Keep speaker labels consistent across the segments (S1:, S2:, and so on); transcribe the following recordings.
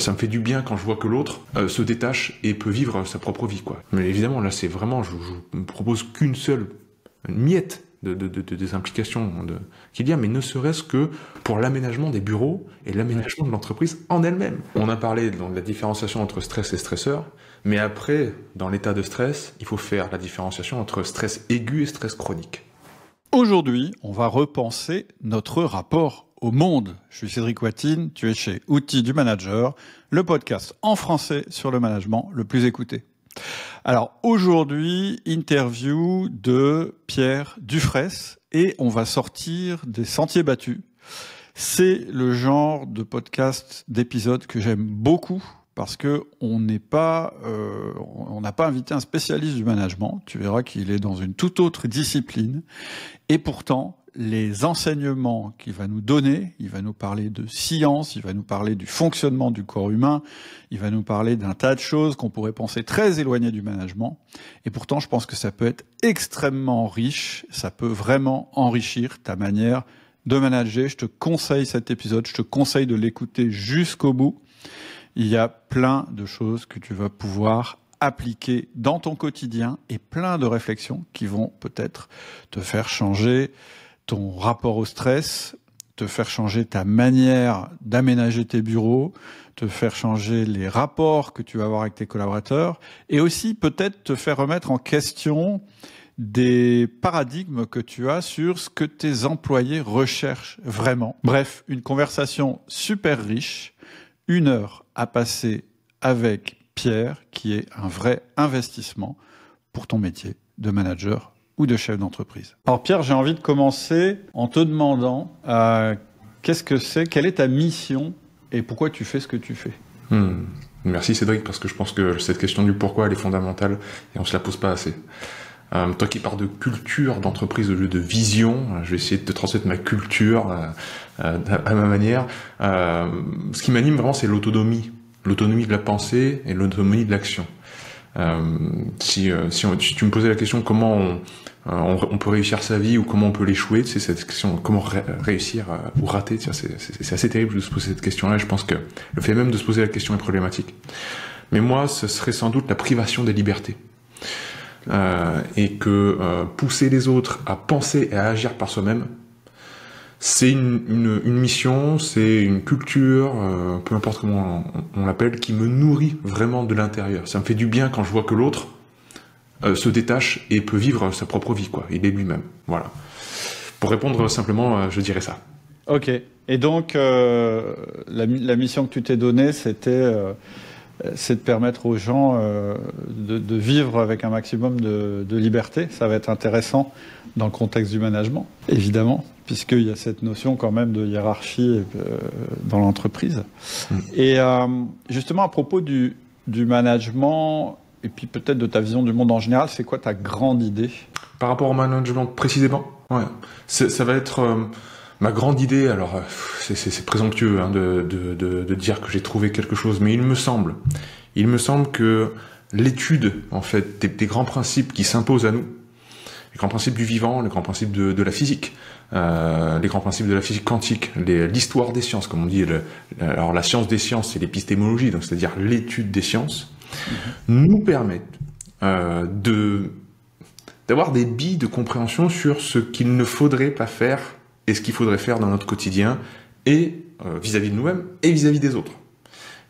S1: Ça me fait du bien quand je vois que l'autre se détache et peut vivre sa propre vie, quoi. Mais évidemment, là, c'est vraiment, je me propose qu'une seule miette des implications qu'il y a, mais ne serait-ce que pour l'aménagement des bureaux et l'aménagement de l'entreprise en elle-même. On a parlé de la différenciation entre stress et stresseur, mais après, dans l'état de stress, il faut faire la différenciation entre stress aigu et stress chronique.
S2: Aujourd'hui, on va repenser notre rapport au monde. Je suis Cédric Watine, tu es chez Outils du Manager, le podcast en français sur le management le plus écouté. Alors aujourd'hui, interview de Pierre Dufraisse et on va sortir des sentiers battus. C'est le genre de podcast, d'épisode que j'aime beaucoup parce que on n'a pas invité un spécialiste du management. Tu verras qu'il est dans une toute autre discipline et pourtant les enseignements qu'il va nous donner, il va nous parler de science, il va nous parler du fonctionnement du corps humain, il va nous parler d'un tas de choses qu'on pourrait penser très éloignées du management. Et pourtant, je pense que ça peut être extrêmement riche, ça peut vraiment enrichir ta manière de manager. Je te conseille cet épisode, je te conseille de l'écouter jusqu'au bout. Il y a plein de choses que tu vas pouvoir appliquer dans ton quotidien et plein de réflexions qui vont peut-être te faire changer ton rapport au stress, te faire changer ta manière d'aménager tes bureaux, te faire changer les rapports que tu vas avoir avec tes collaborateurs et aussi peut-être te faire remettre en question des paradigmes que tu as sur ce que tes employés recherchent vraiment. Bref, une conversation super riche, 1 heure à passer avec Pierre, qui est un vrai investissement pour ton métier de manager ou de chef d'entreprise. Alors Pierre, j'ai envie de commencer en te demandant qu'est-ce que c'est, quelle est ta mission et pourquoi tu fais ce que tu fais.
S1: Merci Cédric, parce que je pense que cette question du pourquoi elle est fondamentale et on se la pose pas assez. Toi qui parles de culture d'entreprise au lieu de vision, je vais essayer de te transmettre ma culture à ma manière. Ce qui m'anime vraiment, c'est l'autonomie de la pensée et l'autonomie de l'action. Si tu me posais la question comment on peut réussir sa vie ou comment on peut l'échouer, c'est cette question comment réussir ou rater, c'est assez terrible de se poser cette question-là. Je pense que le fait même de se poser la question est problématique. Mais moi, ce serait sans doute la privation des libertés. Et que pousser les autres à penser et à agir par soi-même, c'est une mission, c'est une culture, peu importe comment on l'appelle, qui me nourrit vraiment de l'intérieur. Ça me fait du bien quand je vois que l'autre se détache et peut vivre sa propre vie, quoi. Il est lui-même. Voilà. Pour répondre simplement, je dirais ça.
S2: Ok. Et donc, la mission que tu t'es donnée, c'est de permettre aux gens de vivre avec un maximum de liberté. Ça va être intéressant dans le contexte du management, évidemment, puisqu'il y a cette notion quand même de hiérarchie dans l'entreprise. Et justement, à propos du management, et puis peut-être de ta vision du monde en général, c'est quoi ta grande idée?
S1: Par rapport au management précisément, ouais. Ça va être... ma grande idée, alors c'est présomptueux hein, de dire que j'ai trouvé quelque chose, mais il me semble que l'étude en fait des grands principes qui s'imposent à nous, les grands principes du vivant, les grands principes de la physique, les grands principes de la physique quantique, l'histoire des sciences, comme on dit. Alors la science des sciences, c'est l'épistémologie, donc c'est-à-dire l'étude des sciences, nous permettent d'avoir des billes de compréhension sur ce qu'il ne faudrait pas faire et ce qu'il faudrait faire dans notre quotidien, et vis-à-vis de nous-mêmes, et vis-à-vis des autres.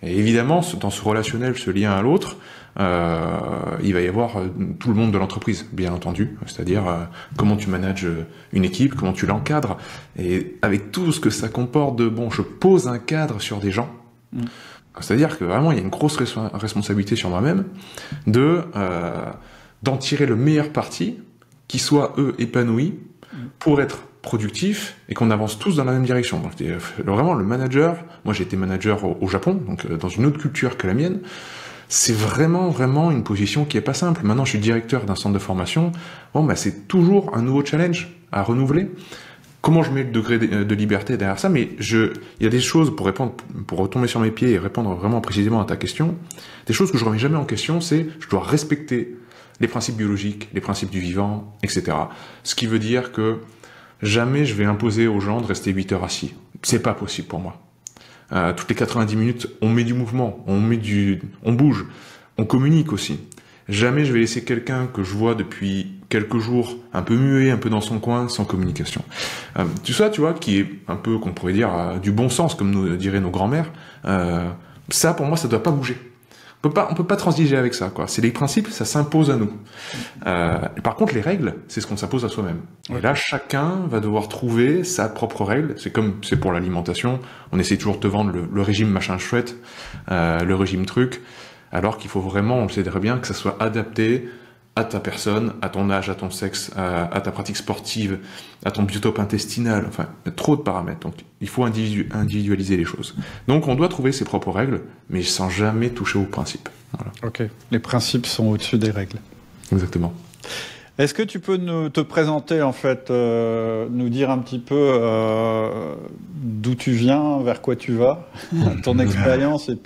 S1: Et évidemment, dans ce relationnel, ce lien à l'autre, il va y avoir tout le monde de l'entreprise, bien entendu, c'est-à-dire comment tu manages une équipe, comment tu l'encadres, et avec tout ce que ça comporte de, bon, je pose un cadre sur des gens, c'est-à-dire que vraiment, il y a une grosse responsabilité sur moi-même d'en tirer le meilleur parti, qui soit, eux, épanouis, pour être productif et qu'on avance tous dans la même direction. Donc, vraiment, le manager, moi j'ai été manager au Japon, donc dans une autre culture que la mienne, c'est vraiment une position qui est pas simple. Maintenant, je suis directeur d'un centre de formation, bon, bah, c'est toujours un nouveau challenge à renouveler. Comment je mets le degré de liberté derrière ça? Mais il y a des choses, pour retomber sur mes pieds et répondre vraiment précisément à ta question, des choses que je remets jamais en question, c'est je dois respecter les principes biologiques, les principes du vivant, etc. Ce qui veut dire que jamais je vais imposer aux gens de rester 8 heures assis. C'est pas possible pour moi. Toutes les 90 minutes, on met du mouvement, on bouge, on communique aussi. Jamais je vais laisser quelqu'un que je vois depuis quelques jours un peu muet, un peu dans son coin, sans communication. Tout ça, tu vois, qui est un peu, qu'on pourrait dire, du bon sens, comme nous diraient nos grands-mères. Ça, pour moi, ça doit pas bouger. On peut pas transiger avec ça, quoi. C'est les principes, ça s'impose à nous. Par contre, les règles, c'est ce qu'on s'impose à soi-même. Et là, chacun va devoir trouver sa propre règle. C'est pour l'alimentation. On essaie toujours de te vendre le régime machin chouette, le régime truc. Alors qu'il faut vraiment, on le sait très bien, que ça soit adapté à ta personne, à ton âge, à ton sexe, à ta pratique sportive, à ton biotope intestinal. Enfin, il y a trop de paramètres. Donc, il faut individualiser les choses. Donc, on doit trouver ses propres règles, mais sans jamais toucher aux principes. Voilà.
S2: Ok. Les principes sont au-dessus des règles.
S1: Exactement.
S2: Est-ce que tu peux te présenter, en fait, nous dire un petit peu d'où tu viens, vers quoi tu vas, ton expérience, et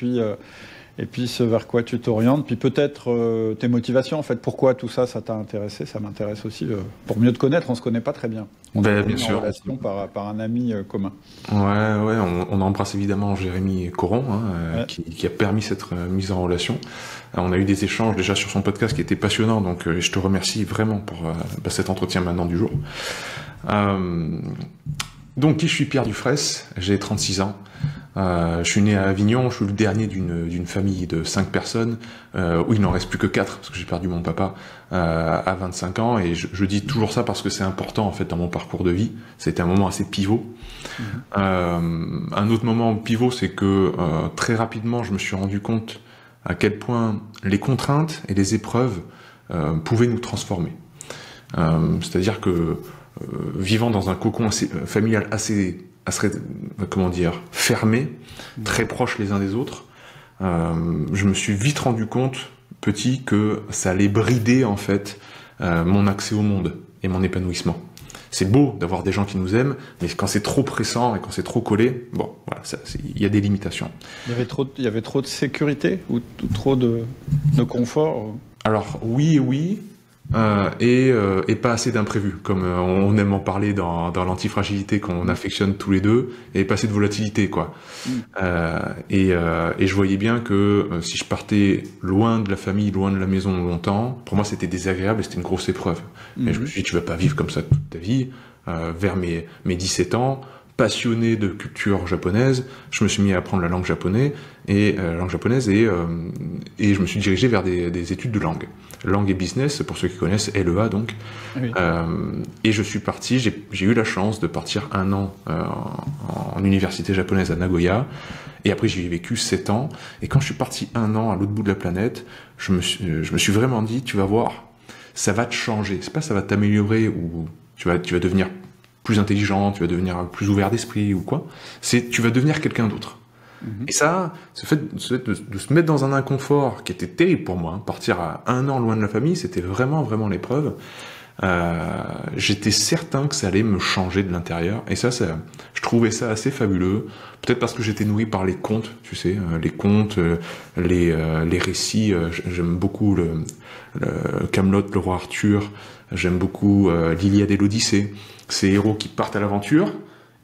S2: puis ce vers quoi tu t'orientes, puis peut-être tes motivations, en fait, pourquoi tout ça, ça t'a intéressé, ça m'intéresse aussi, pour mieux te connaître, on se connaît pas très bien. On est
S1: bien sûr.
S2: En relation par un ami commun.
S1: Ouais, on embrasse évidemment Jérémy Coron, qui a permis cette mise en relation. On a eu des échanges déjà sur son podcast qui étaient passionnants, donc je te remercie vraiment pour cet entretien maintenant du jour. Donc, qui je suis? Pierre Dufraisse, j'ai 36 ans. Je suis né à Avignon, je suis le dernier d'une famille de 5 personnes, où il n'en reste plus que 4, parce que j'ai perdu mon papa à 25 ans, et je dis toujours ça parce que c'est important en fait dans mon parcours de vie. C'était un moment assez pivot. Un autre moment pivot, c'est que très rapidement, je me suis rendu compte à quel point les contraintes et les épreuves pouvaient nous transformer. C'est-à-dire que vivant dans un cocon familial assez comment dire, fermé, très proches les uns des autres, je me suis vite rendu compte, petit, que ça allait brider en fait mon accès au monde et mon épanouissement. C'est beau d'avoir des gens qui nous aiment, mais quand c'est trop pressant et quand c'est trop collé, bon, voilà, il y a des limitations.
S2: Il y avait trop de sécurité ou trop de confort?
S1: Alors oui et oui. Et pas assez d'imprévus, comme on aime en parler dans l'antifragilité qu'on affectionne tous les deux, et pas assez de volatilité, quoi. Et je voyais bien que si je partais loin de la famille, loin de la maison longtemps, pour moi c'était désagréable et c'était une grosse épreuve. Et je me suis dit, tu vas pas vivre comme ça toute ta vie. Vers mes 17 ans, passionné de culture japonaise, je me suis mis à apprendre la langue japonaise et je me suis dirigé vers des études de langue et business, pour ceux qui connaissent, LEA donc. Oui. Et je suis parti, j'ai eu la chance de partir 1 an en université japonaise à Nagoya, et après j'y ai vécu 7 ans, et quand je suis parti 1 an à l'autre bout de la planète, je me suis vraiment dit, tu vas voir, ça va te changer, c'est pas ça va t'améliorer ou tu vas devenir plus intelligent, tu vas devenir plus ouvert d'esprit ou quoi, tu vas devenir quelqu'un d'autre. Et ça, ce fait de se mettre dans un inconfort qui était terrible pour moi, partir à 1 an loin de la famille, c'était vraiment, vraiment l'épreuve. J'étais certain que ça allait me changer de l'intérieur, et ça, je trouvais ça assez fabuleux. Peut-être parce que j'étais nourri par les contes, tu sais, les contes, les récits. J'aime beaucoup le Camelot, le roi Arthur. J'aime beaucoup l'Iliade et l'Odyssée. Ces héros qui partent à l'aventure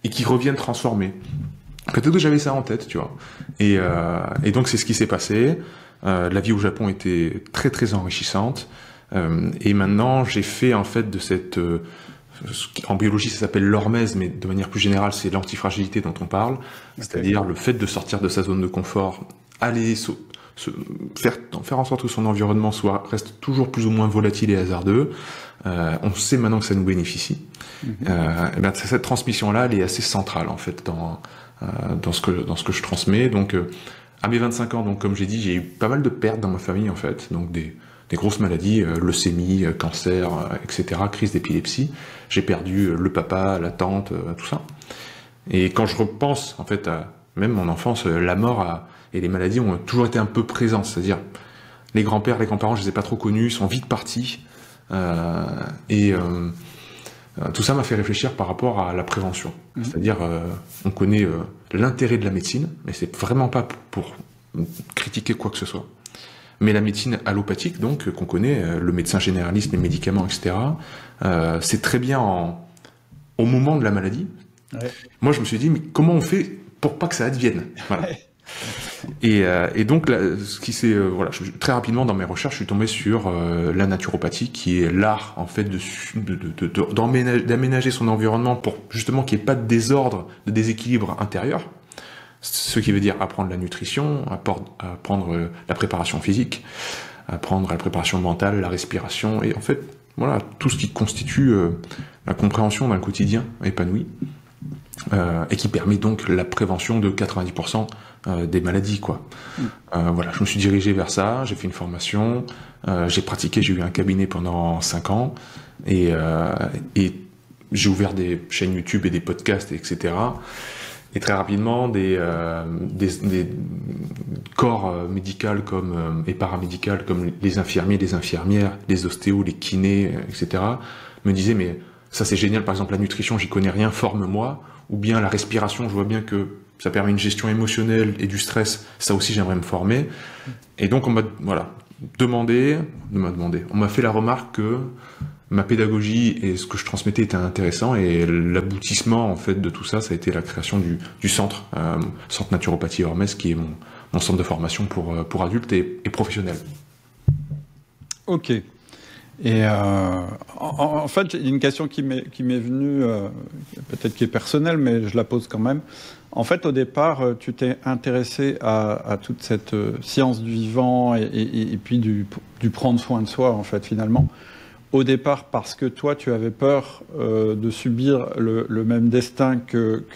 S1: et qui reviennent transformés. Peut-être que j'avais ça en tête, tu vois. Et donc c'est ce qui s'est passé. La vie au Japon était très très enrichissante. Et maintenant j'ai fait en fait de cette... en biologie ça s'appelle l'hormèse, mais de manière plus générale c'est l'antifragilité dont on parle. Okay. C'est-à-dire le fait de sortir de sa zone de confort, aller faire en sorte que son environnement reste toujours plus ou moins volatile et hasardeux. On sait maintenant que ça nous bénéficie. Et bien, cette transmission-là, elle est assez centrale en fait dans ce que je transmets. Donc, à mes 25 ans, donc comme j'ai dit, j'ai eu pas mal de pertes dans ma famille en fait, donc des grosses maladies, leucémie, cancer, etc., crise d'épilepsie. J'ai perdu le papa, la tante, tout ça. Et quand je repense en fait à même mon enfance, la mort et les maladies ont toujours été un peu présents, c'est-à-dire les grands-pères, les grands-parents, je les ai pas trop connus, ils sont vite partis. Tout ça m'a fait réfléchir par rapport à la prévention. C'est-à-dire, on connaît l'intérêt de la médecine, mais c'est vraiment pas pour critiquer quoi que ce soit. Mais la médecine allopathique, donc, qu'on connaît, le médecin généraliste, les médicaments, etc., c'est très bien au moment de la maladie. Ouais. Moi, je me suis dit, mais comment on fait pour pas que ça advienne. Voilà. Et donc, là, voilà, très rapidement dans mes recherches, je suis tombé sur la naturopathie, qui est l'art en fait d'aménager son environnement pour justement qu'il n'y ait pas de désordre, de déséquilibre intérieur. Ce qui veut dire apprendre la nutrition, apprendre la préparation physique, apprendre la préparation mentale, la respiration, et en fait, voilà, tout ce qui constitue la compréhension d'un quotidien épanoui. Et qui permet donc la prévention de 90% des maladies, quoi. Voilà, je me suis dirigé vers ça, j'ai fait une formation, j'ai pratiqué, j'ai eu un cabinet pendant 5 ans, et j'ai ouvert des chaînes YouTube et des podcasts, etc. Et très rapidement, des corps médicaux et paramédicaux comme les infirmiers, les infirmières, les ostéos, les kinés, etc. me disaient, mais ça c'est génial, par exemple la nutrition, j'y connais rien, forme-moi. Ou bien la respiration, je vois bien que ça permet une gestion émotionnelle et du stress, ça aussi j'aimerais me former. Et donc on m'a fait la remarque que ma pédagogie et ce que je transmettais était intéressant, et l'aboutissement en fait de tout ça, ça a été la création du centre Naturopathie Hormez, qui est mon centre de formation pour adultes et professionnels.
S2: Ok. Et en fait, il y a une question qui m'est venue, peut-être qui est personnelle, mais je la pose quand même. En fait, au départ, tu t'es intéressé à toute cette science du vivant et puis du prendre soin de soi, en fait, finalement. Au départ, parce que toi, tu avais peur de subir le même destin que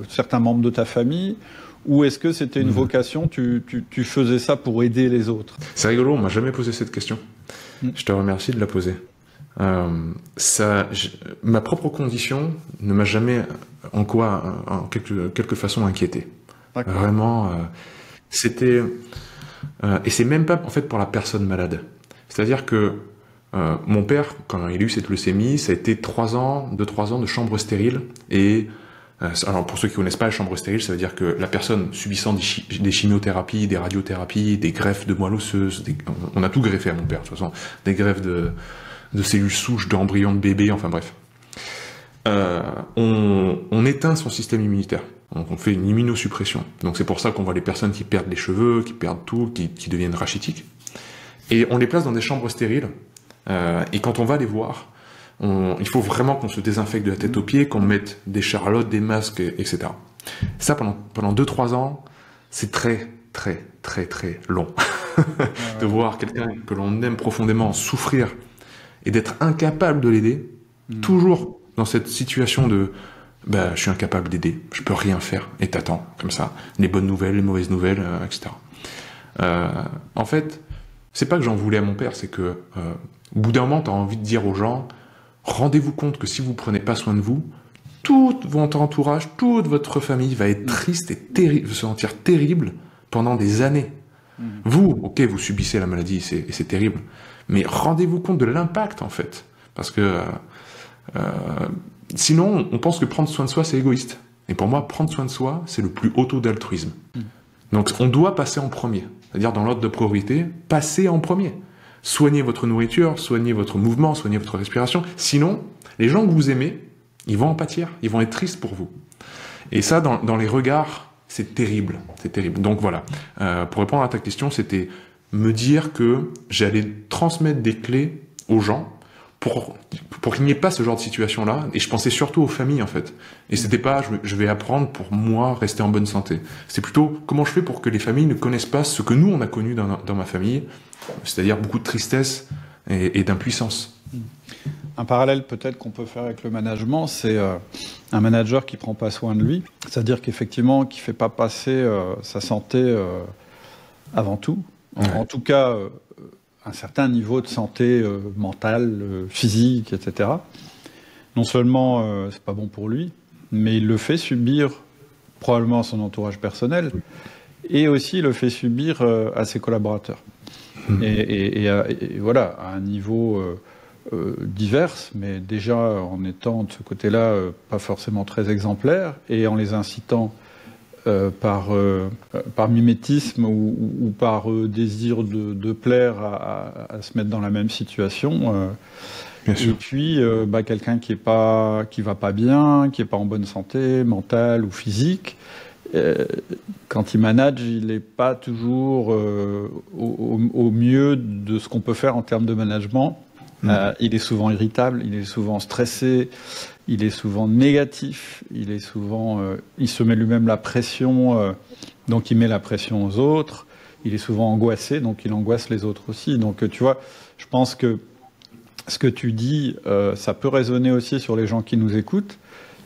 S2: certains membres de ta famille, ou est-ce que c'était une vocation, tu faisais ça pour aider les autres?
S1: C'est rigolo, on m'a jamais posé cette question. Je te remercie de la poser. Ma propre condition ne m'a jamais en quelque façon inquiété. Vraiment, c'était... et c'est même pas en fait pour la personne malade. C'est-à-dire que mon père, quand il a eu cette leucémie, ça a été 2-3 ans de chambre stérile. Et alors pour ceux qui connaissent pas la chambre stérile, ça veut dire que la personne subissant des chimiothérapies, des radiothérapies, des greffes de moelle osseuse, on a tout greffé à mon père de toute façon, des greffes de cellules souches, d'embryons de bébés, enfin bref. On éteint son système immunitaire. Donc on fait une immunosuppression. Donc c'est pour ça qu'on voit les personnes qui perdent les cheveux, qui perdent tout, qui deviennent rachitiques. Et on les place dans des chambres stériles. Et quand on va les voir, il faut vraiment qu'on se désinfecte de la tête aux pieds, qu'on mette des charlottes, des masques, etc. Ça, pendant 2-3 ans, c'est très, très, très, très long. De voir quelqu'un que l'on aime profondément souffrir et d'être incapable de l'aider, toujours dans cette situation de je suis incapable d'aider, je peux rien faire, et t'attends, comme ça, les bonnes nouvelles, les mauvaises nouvelles, etc. En fait, c'est pas que j'en voulais à mon père, c'est que au bout d'un moment, t'as envie de dire aux gens, rendez-vous compte que si vous prenez pas soin de vous, tout votre entourage, toute votre famille va être triste et terrible, se sentir terrible pendant des années. Vous, ok, vous subissez la maladie, et c'est terrible, mais rendez-vous compte de l'impact, en fait. Parce que sinon, on pense que prendre soin de soi, c'est égoïste. Et pour moi, prendre soin de soi, c'est le plus haut taux d'altruisme. Donc, on doit passer en premier. C'est-à-dire, dans l'ordre de priorité, passez en premier. Soignez votre nourriture, soignez votre mouvement, soignez votre respiration. Sinon, les gens que vous aimez, ils vont en pâtir, ils vont être tristes pour vous. Et ça, dans les regards, c'est terrible. C'est terrible. Donc voilà, pour répondre à ta question, c'était me dire que j'allais transmettre des clés aux gens pour qu'il n'y ait pas ce genre de situation-là. Et je pensais surtout aux familles, en fait. Et c'était pas, je vais apprendre pour moi rester en bonne santé. C'est plutôt, comment je fais pour que les familles ne connaissent pas ce que nous, on a connu dans ma famille, c'est-à-dire beaucoup de tristesse et d'impuissance.
S2: Un parallèle peut-être qu'on peut faire avec le management, c'est un manager qui prend pas soin de lui, c'est-à-dire qu'effectivement, qui fait pas passer sa santé avant tout, en tout cas un certain niveau de santé mentale, physique, etc. Non seulement c'est pas bon pour lui, mais il le fait subir probablement à son entourage personnel, et aussi il le fait subir à ses collaborateurs. Et voilà, à un niveau divers, mais déjà en étant de ce côté-là pas forcément très exemplaire, et en les incitant par mimétisme ou par désir de plaire à se mettre dans la même situation,
S1: Bien sûr.
S2: Et puis, quelqu'un qui va pas bien, qui est pas en bonne santé, mentale ou physique, quand il manage, il n'est pas toujours au mieux de ce qu'on peut faire en termes de management. Il est souvent irritable, il est souvent stressé, il est souvent négatif, il se met lui-même la pression, donc il met la pression aux autres. Il est souvent angoissé, donc il angoisse les autres aussi. Donc tu vois, je pense que ce que tu dis, ça peut résonner aussi sur les gens qui nous écoutent,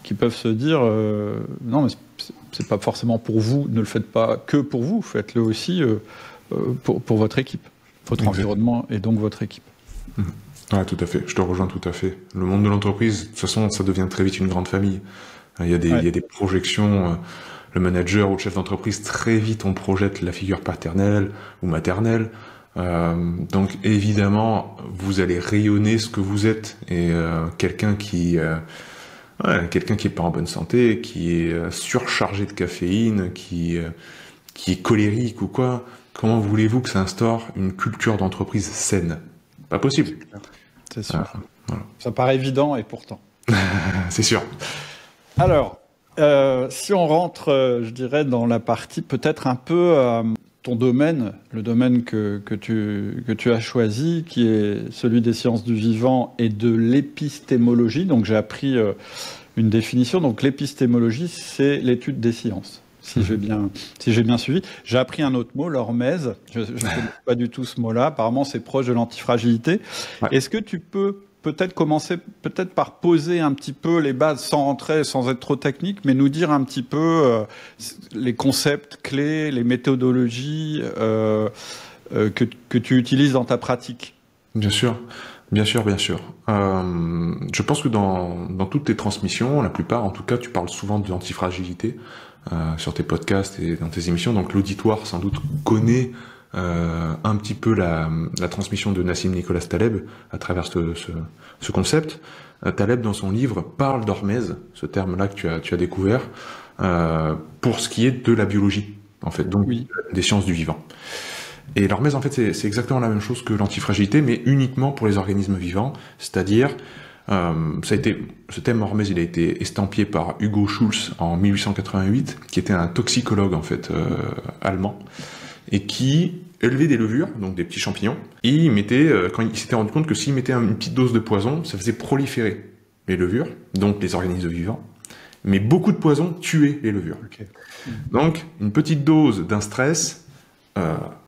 S2: qui peuvent se dire non, mais c'est pas forcément pour vous, ne le faites pas que pour vous, faites-le aussi pour votre équipe, votre environnement et donc votre équipe.
S1: Ouais, tout à fait, je te rejoins tout à fait. Le monde de l'entreprise, de toute façon, ça devient très vite une grande famille. Il y a des projections, le manager ou le chef d'entreprise, très vite on projette la figure paternelle ou maternelle. Donc évidemment, vous allez rayonner ce que vous êtes. Et quelqu'un qui est pas en bonne santé, qui est surchargé de caféine, qui est colérique ou quoi, comment voulez-vous que ça instaure une culture d'entreprise saine? Pas possible.
S2: C'est sûr. Voilà. Ça paraît évident et pourtant.
S1: C'est sûr.
S2: Alors, si on rentre, je dirais, dans la partie peut-être un peu ton domaine, le domaine que tu as choisi, qui est celui des sciences du vivant et de l'épistémologie. Donc j'ai appris une définition. Donc l'épistémologie, c'est l'étude des sciences. Si j'ai bien suivi. J'ai appris un autre mot, l'hormèse. Je ne connais pas du tout ce mot-là. Apparemment, c'est proche de l'antifragilité. Ouais. Est-ce que tu peux peut-être commencer par poser un petit peu les bases sans rentrer, sans être trop technique, mais nous dire un petit peu les concepts clés, les méthodologies que tu utilises dans ta pratique?
S1: Bien sûr. Je pense que dans toutes tes transmissions, la plupart en tout cas, tu parles souvent de l'antifragilité sur tes podcasts et dans tes émissions. Donc l'auditoire sans doute connaît un petit peu la transmission de Nassim Nicolas Taleb à travers ce concept. Taleb, dans son livre, parle d'hormèse, ce terme-là que tu as découvert, pour ce qui est de la biologie, en fait, donc des sciences du vivant. Et l'hormèse, en fait, c'est exactement la même chose que l'antifragilité, mais uniquement pour les organismes vivants, c'est-à-dire, ce thème hormèse, il a été estampillé par Hugo Schultz en 1888, qui était un toxicologue, en fait, allemand, et qui élevait des levures, donc des petits champignons, et quand il s'était rendu compte que s'il mettait une petite dose de poison, ça faisait proliférer les levures, donc les organismes vivants, mais beaucoup de poison tuait les levures. Okay. Donc, une petite dose d'un stress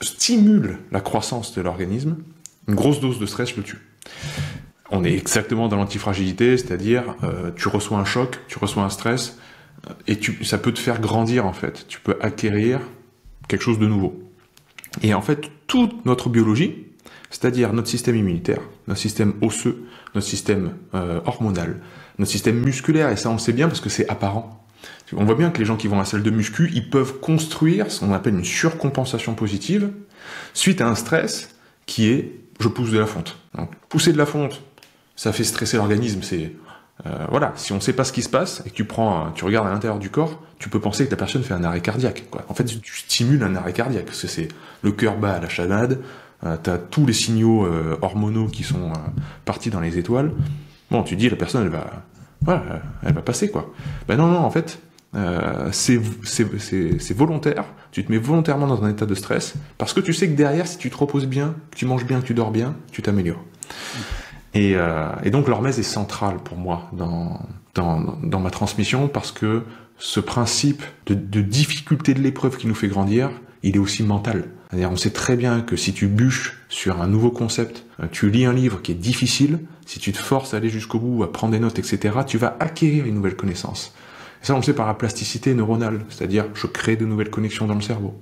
S1: stimule la croissance de l'organisme, une grosse dose de stress le tue. On est exactement dans l'antifragilité, c'est-à-dire tu reçois un choc, tu reçois un stress, et ça peut te faire grandir en fait. Tu peux acquérir quelque chose de nouveau. Et en fait, toute notre biologie, c'est-à-dire notre système immunitaire, notre système osseux, notre système hormonal, notre système musculaire, et ça on le sait bien parce que c'est apparent. On voit bien que les gens qui vont à la salle de muscu, ils peuvent construire ce qu'on appelle une surcompensation positive suite à un stress qui est « je pousse de la fonte ». Donc, pousser de la fonte, ça fait stresser l'organisme, c'est... voilà, si on ne sait pas ce qui se passe et que tu regardes à l'intérieur du corps, tu peux penser que la personne fait un arrêt cardiaque, quoi. En fait, tu stimules un arrêt cardiaque, parce que c'est le cœur bat à la chanade, t'as tous les signaux hormonaux qui sont partis dans les étoiles. Bon, tu dis, la personne, elle va passer, quoi. Ben non, en fait, c'est volontaire. Tu te mets volontairement dans un état de stress, parce que tu sais que derrière, si tu te reposes bien, que tu manges bien, que tu dors bien, tu t'améliores. Et donc l'hormèse est centrale pour moi dans ma transmission, parce que ce principe de difficulté de l'épreuve qui nous fait grandir, il est aussi mental. C'est-à-dire, on sait très bien que si tu bûches sur un nouveau concept, tu lis un livre qui est difficile, si tu te forces à aller jusqu'au bout, à prendre des notes, etc., tu vas acquérir une nouvelle connaissance. Et ça, on le sait par la plasticité neuronale, c'est-à-dire je crée de nouvelles connexions dans le cerveau.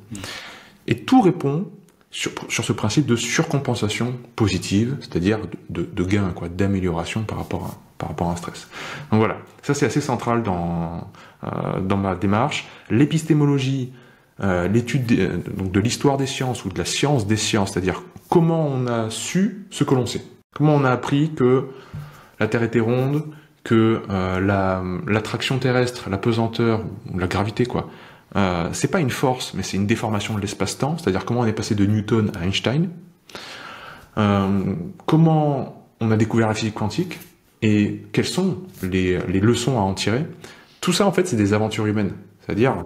S1: Et tout répond sur ce principe de surcompensation positive, c'est-à-dire de gain, quoi, d'amélioration par rapport à un stress. Donc voilà, ça c'est assez central dans ma démarche. L'épistémologie, l'étude de l'histoire des sciences ou de la science des sciences, c'est-à-dire comment on a su ce que l'on sait. Comment on a appris que la Terre était ronde, que l'attraction terrestre, la pesanteur, ou la gravité, quoi, c'est pas une force, mais c'est une déformation de l'espace-temps, c'est-à-dire comment on est passé de Newton à Einstein. Comment on a découvert la physique quantique et quelles sont les leçons à en tirer. Tout ça, en fait, c'est des aventures humaines. C'est-à-dire,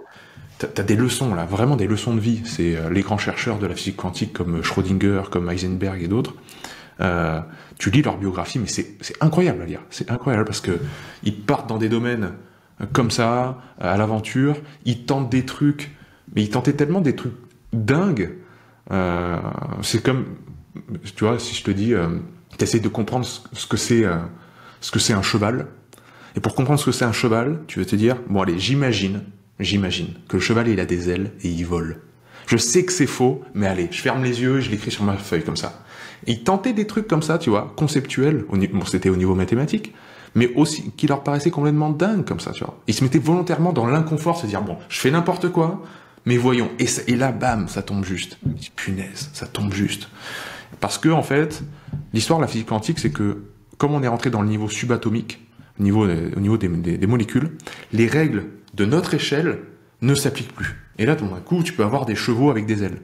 S1: t'as des leçons, là, vraiment des leçons de vie. C'est les grands chercheurs de la physique quantique comme Schrödinger, comme Heisenberg et d'autres. Tu lis leur biographie, mais c'est incroyable à lire. C'est incroyable parce que ils partent dans des domaines comme ça, à l'aventure. Ils tentent des trucs, mais ils tentaient tellement des trucs dingues. C'est comme, tu vois, si je te dis, t'essayes de comprendre ce que c'est un cheval. Et pour comprendre ce que c'est un cheval, tu vas te dire, bon allez, j'imagine que le cheval il a des ailes et il vole. Je sais que c'est faux, mais allez, je ferme les yeux et je l'écris sur ma feuille comme ça. Et ils tentaient des trucs comme ça, tu vois, conceptuels, bon c'était au niveau mathématique, mais aussi qui leur paraissaient complètement dingues comme ça, tu vois. Ils se mettaient volontairement dans l'inconfort, se dire, bon, je fais n'importe quoi, mais voyons. Et là, bam, ça tombe juste. Je dis, punaise, ça tombe juste. Parce que, en fait, l'histoire de la physique quantique, c'est que, comme on est rentré dans le niveau subatomique, au niveau des molécules, les règles de notre échelle ne s'appliquent plus. Et là, tout d'un coup, tu peux avoir des chevaux avec des ailes.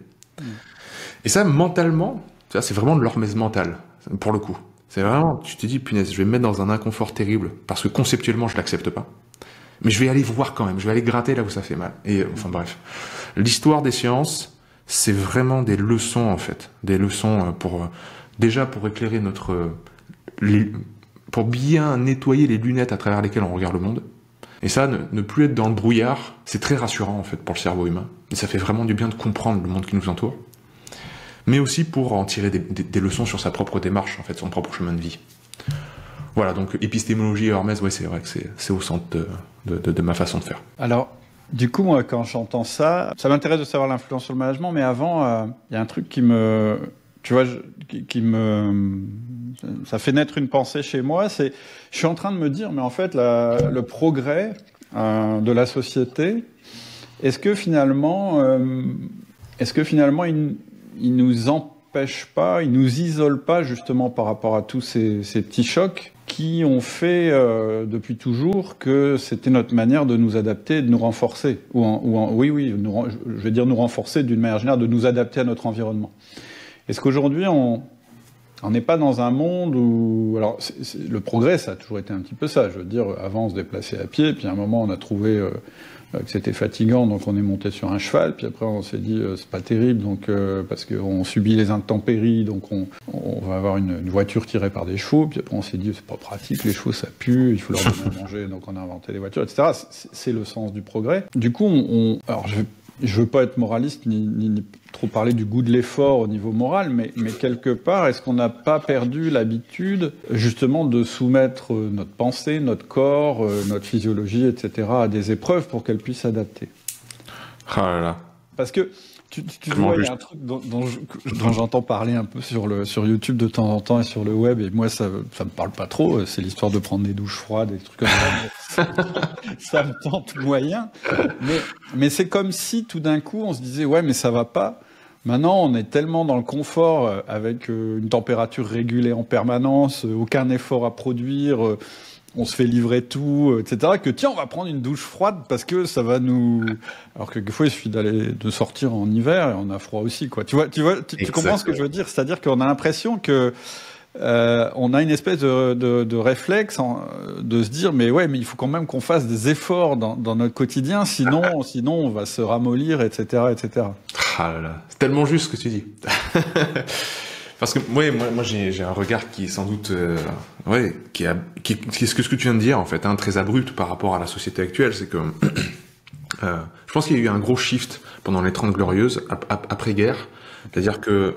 S1: Et ça, mentalement, ça, c'est vraiment de l'hormèse mentale, pour le coup. C'est vraiment, tu te dis, punaise, je vais me mettre dans un inconfort terrible, parce que conceptuellement, je l'accepte pas. Mais je vais aller voir quand même, je vais aller gratter là où ça fait mal. Et enfin bref, l'histoire des sciences, c'est vraiment des leçons en fait, des leçons déjà pour éclairer pour bien nettoyer les lunettes à travers lesquelles on regarde le monde. Et ça, ne plus être dans le brouillard, c'est très rassurant en fait pour le cerveau humain. Et ça fait vraiment du bien de comprendre le monde qui nous entoure. Mais aussi pour en tirer des leçons sur sa propre démarche, en fait, son propre chemin de vie. Voilà, donc épistémologie et Hermès, ouais, c'est vrai que c'est au centre de ma façon de faire.
S2: Alors, du coup, moi, quand j'entends ça, ça m'intéresse de savoir l'influence sur le management, mais avant, il y a un truc qui me... Tu vois, ça fait naître une pensée chez moi, je suis en train de me dire, mais en fait, le progrès de la société, est-ce que finalement, il nous empêche pas, il nous isole pas justement par rapport à tous ces petits chocs qui ont fait depuis toujours que c'était notre manière de nous adapter, de nous renforcer, je vais dire nous renforcer d'une manière générale, de nous adapter à notre environnement. Est-ce qu'aujourd'hui on n'est pas dans un monde où... Alors, le progrès, ça a toujours été un petit peu ça. Je veux dire, avant, on se déplaçait à pied, puis à un moment, on a trouvé que c'était fatigant, donc on est monté sur un cheval, puis après, on s'est dit, c'est pas terrible, donc parce qu'on subit les intempéries, donc on va avoir une voiture tirée par des chevaux, puis après, on s'est dit, c'est pas pratique, les chevaux, ça pue, il faut leur donner à manger, donc on a inventé les voitures, etc. C'est le sens du progrès. Du coup, alors, je veux pas être moraliste, ni trop parler du goût de l'effort au niveau moral, mais quelque part, est-ce qu'on n'a pas perdu l'habitude, justement, de soumettre notre pensée, notre corps, notre physiologie, etc., à des épreuves pour qu'elles puissent s'adapter?
S1: Ah là là.
S2: Parce que, tu vois, il y a un truc dont j'entends parler un peu sur YouTube de temps en temps et sur le web, et moi, ça me parle pas trop, c'est l'histoire de prendre des douches froides, des trucs comme ça. Ça me tente moyen. Mais c'est comme si, tout d'un coup, on se disait, ouais, mais ça va pas. Maintenant, on est tellement dans le confort, avec une température régulée en permanence, aucun effort à produire, on se fait livrer tout, etc., que tiens, on va prendre une douche froide parce que ça va nous... Alors que quelquefois, il suffit de sortir en hiver et on a froid aussi, quoi. Tu comprends ce que je veux dire? C'est-à-dire qu'on a l'impression que on a une espèce de réflexe de se dire, mais ouais, mais il faut quand même qu'on fasse des efforts dans notre quotidien, sinon on va se ramollir, etc., etc.
S1: Ah là là, c'est tellement juste ce que tu dis. Parce que moi j'ai un regard qui est sans doute qui est ce que tu viens de dire en fait, hein, très abrupt par rapport à la société actuelle, c'est que je pense qu'il y a eu un gros shift pendant les 30 glorieuses après-guerre, c'est-à-dire que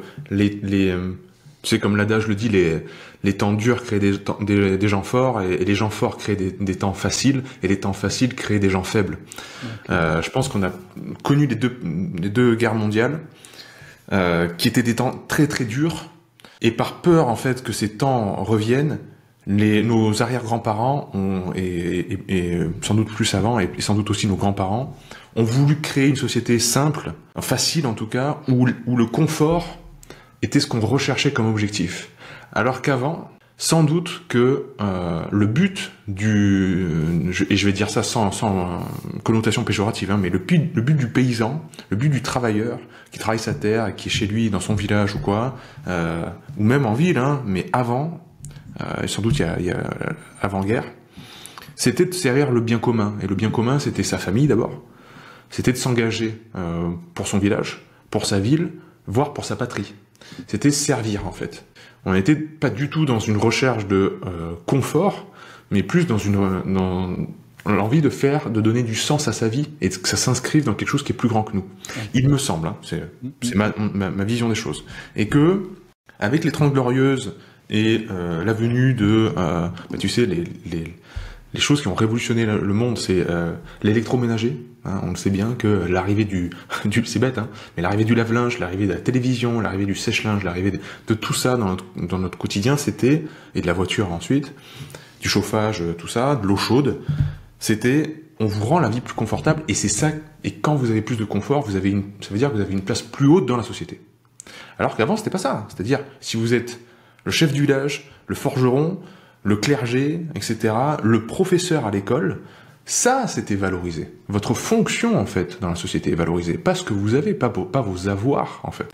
S1: tu sais, comme l'adage le dit, les temps durs créent des gens forts, et les gens forts créent des temps faciles, et les temps faciles créent des gens faibles. Okay. Je pense qu'on a connu les deux guerres mondiales, qui étaient des temps très très durs, et par peur en fait que ces temps reviennent, nos arrière-grands-parents et sans doute plus avant, et sans doute aussi nos grands-parents, ont voulu créer une société simple, facile en tout cas, où le confort était ce qu'on recherchait comme objectif. Alors qu'avant, sans doute que le but et je vais dire ça sans connotation péjorative, hein, mais le but du paysan, le but du travailleur qui travaille sa terre et qui est chez lui dans son village ou quoi, ou même en ville, hein, mais avant, et sans doute il y a avant-guerre, c'était de servir le bien commun. Et le bien commun, c'était sa famille d'abord. C'était de s'engager pour son village, pour sa ville, voire pour sa patrie. C'était servir, en fait. On n'était pas du tout dans une recherche de confort, mais plus dans l'envie de donner du sens à sa vie, et que ça s'inscrive dans quelque chose qui est plus grand que nous. Il me semble, hein, c'est ma vision des choses. Et que, avec les 30 Glorieuses, et la venue de, tu sais, les choses qui ont révolutionné le monde, c'est l'électroménager. Hein, on le sait bien que l'arrivée c'est bête, hein, mais l'arrivée du lave-linge, l'arrivée de la télévision, l'arrivée du sèche-linge, l'arrivée de tout ça dans notre quotidien, c'était, et de la voiture ensuite, du chauffage, tout ça, de l'eau chaude, c'était, on vous rend la vie plus confortable, et c'est ça, et quand vous avez plus de confort, ça veut dire que vous avez une place plus haute dans la société. Alors qu'avant, c'était pas ça. C'est-à-dire, si vous êtes le chef du village, le forgeron, le clergé, etc., le professeur à l'école, ça, c'était valorisé. Votre fonction, en fait, dans la société est valorisée. Pas ce que vous avez, pas vos avoirs, en fait.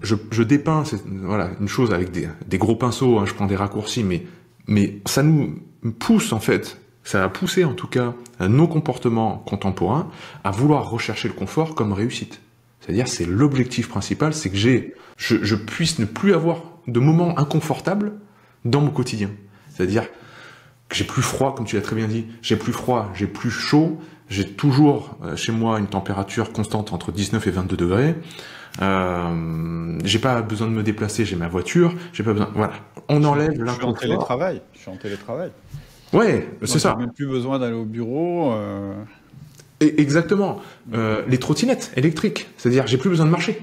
S1: Je dépeins, voilà, une chose avec des gros pinceaux, hein, je prends des raccourcis, mais ça nous pousse, en fait, ça a poussé, en tout cas, nos comportements contemporains à vouloir rechercher le confort comme réussite. C'est-à-dire, c'est l'objectif principal, c'est que je puisse ne plus avoir de moments inconfortables dans mon quotidien. C'est-à-dire que j'ai plus froid, comme tu l'as très bien dit, j'ai plus froid, j'ai plus chaud, j'ai toujours chez moi une température constante entre 19 et 22 degrés, j'ai pas besoin de me déplacer, j'ai ma voiture, j'ai pas besoin... Voilà, on enlève l'inconfort.
S2: Je suis en télétravail.
S1: Ouais, c'est ça.
S2: J'ai même plus besoin d'aller au bureau.
S1: Exactement. Les trottinettes électriques, c'est-à-dire j'ai plus besoin de marcher.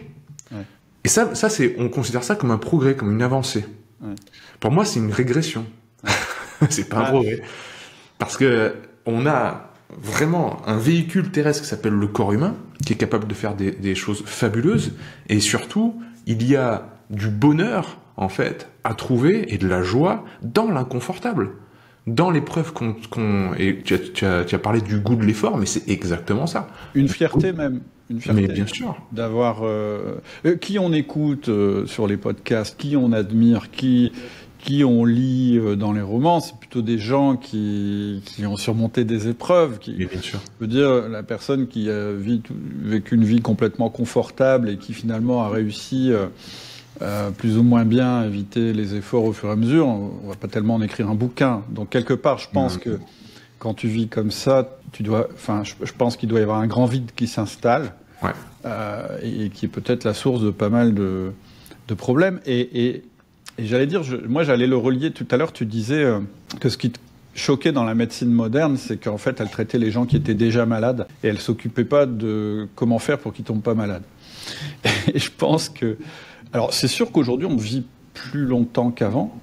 S1: Ouais. Et ça on considère ça comme un progrès, comme une avancée. Ouais. Pour moi, c'est une régression. C'est pas un progrès. Parce que on a vraiment un véhicule terrestre qui s'appelle le corps humain, qui est capable de faire des choses fabuleuses, et surtout, il y a du bonheur, en fait, à trouver, et de la joie dans l'inconfortable. Dans l'épreuve et tu as parlé du goût de l'effort, mais c'est exactement ça.
S2: Une fierté même. Une fierté.
S1: Mais bien sûr.
S2: D'avoir... qui on écoute sur les podcasts, qui on admire, qui on lit dans les romans, c'est plutôt des gens qui ont surmonté des épreuves.
S1: Mais bien sûr.
S2: Je veux dire, la personne qui a vécu une vie complètement confortable et qui finalement a réussi... plus ou moins bien éviter les efforts au fur et à mesure, on va pas tellement en écrire un bouquin. Donc quelque part, je pense que quand tu vis comme ça, je pense qu'il doit y avoir un grand vide qui s'installe, ouais. Et qui est peut-être la source de pas mal de problèmes. Et j'allais dire, moi j'allais le relier tout à l'heure, tu disais que ce qui te choquait dans la médecine moderne, c'est qu'en fait elle traitait les gens qui étaient déjà malades et elle s'occupait pas de comment faire pour qu'ils tombent pas malades. Et je pense que alors, c'est sûr qu'aujourd'hui, on vit plus longtemps qu'avant,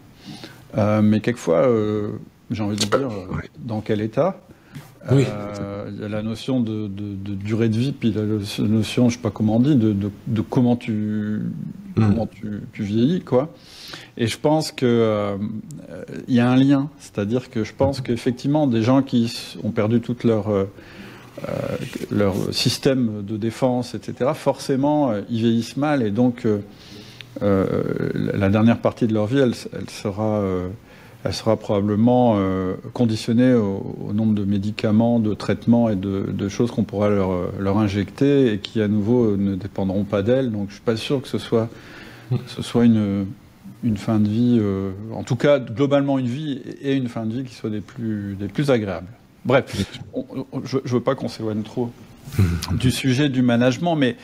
S2: mais quelquefois, j'ai envie de dire, dans quel état? Il y a la notion de durée de vie, puis la notion, je sais pas comment on dit, de comment tu vieillis, quoi. Et je pense que il y a un lien, c'est-à-dire que je pense qu'effectivement, des gens qui ont perdu toute leur système de défense, etc., forcément, ils vieillissent mal, et donc la dernière partie de leur vie, elle sera probablement conditionnée au nombre de médicaments, de traitements et de choses qu'on pourra leur injecter et qui, à nouveau, ne dépendront pas d'elles. Donc, je suis pas sûr que ce soit une fin de vie, en tout cas, globalement une vie et une fin de vie qui soient des plus agréables. Bref, je veux pas qu'on s'éloigne trop du sujet du management, mais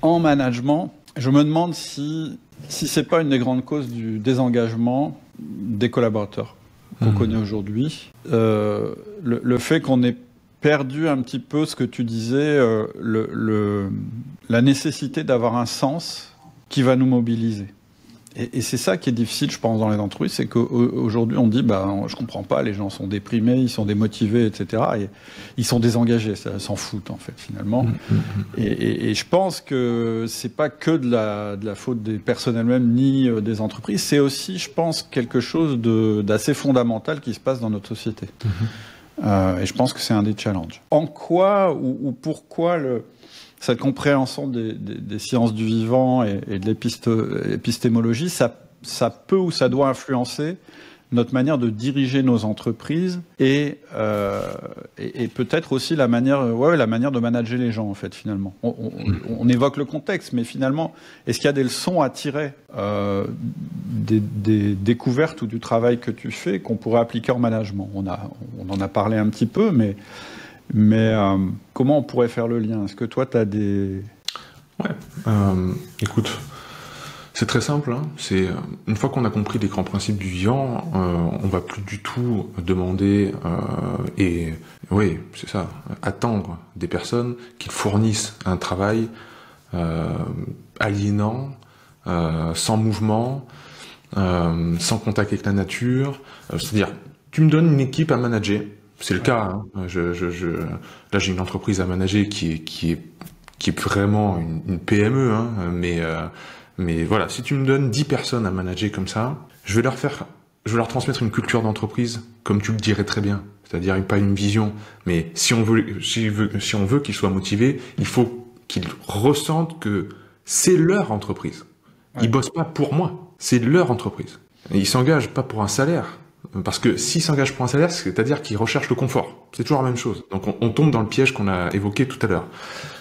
S2: en management, je me demande si c'est pas une des grandes causes du désengagement des collaborateurs qu'on connaît aujourd'hui. Le fait qu'on ait perdu un petit peu ce que tu disais, la nécessité d'avoir un sens qui va nous mobiliser. Et c'est ça qui est difficile, je pense, dans les entreprises, c'est qu'aujourd'hui, on dit, je comprends pas, les gens sont déprimés, ils sont démotivés, etc. Et ils sont désengagés, ça s'en foutent, en fait, finalement. Et je pense que c'est pas que de la faute des personnes elles-mêmes, ni des entreprises, c'est aussi, je pense, quelque chose d'assez fondamental qui se passe dans notre société. Et je pense que c'est un des challenges. En quoi ou pourquoi cette compréhension des sciences du vivant et de l'épistémologie, ça peut ou ça doit influencer notre manière de diriger nos entreprises et peut-être aussi la manière de manager les gens, en fait, finalement. On évoque le contexte, mais finalement, est-ce qu'il y a des leçons à tirer des découvertes ou du travail que tu fais qu'on pourrait appliquer en management? On en a parlé un petit peu, mais comment on pourrait faire le lien? Est-ce que toi, tu as des...
S1: Ouais, écoute, c'est très simple. Hein. C'est une fois qu'on a compris les grands principes du vivant, on va plus du tout demander c'est ça, attendre des personnes qu'ils fournissent un travail aliénant, sans mouvement, sans contact avec la nature. C'est-à-dire, tu me donnes une équipe à manager. C'est le cas. Hein. Là, j'ai une entreprise à manager qui est vraiment une PME, hein, mais voilà, si tu me donnes 10 personnes à manager comme ça, je vais leur transmettre une culture d'entreprise, comme tu le dirais très bien, c'est-à-dire pas une vision, mais si on veut qu'ils soient motivés, il faut qu'ils ressentent que c'est leur entreprise. Ils bossent pas pour moi, c'est leur entreprise. Et ils s'engagent pas pour un salaire. Parce que s'ils s'engagent pour un salaire, c'est-à-dire qu'ils recherchent le confort. C'est toujours la même chose. Donc on tombe dans le piège qu'on a évoqué tout à l'heure.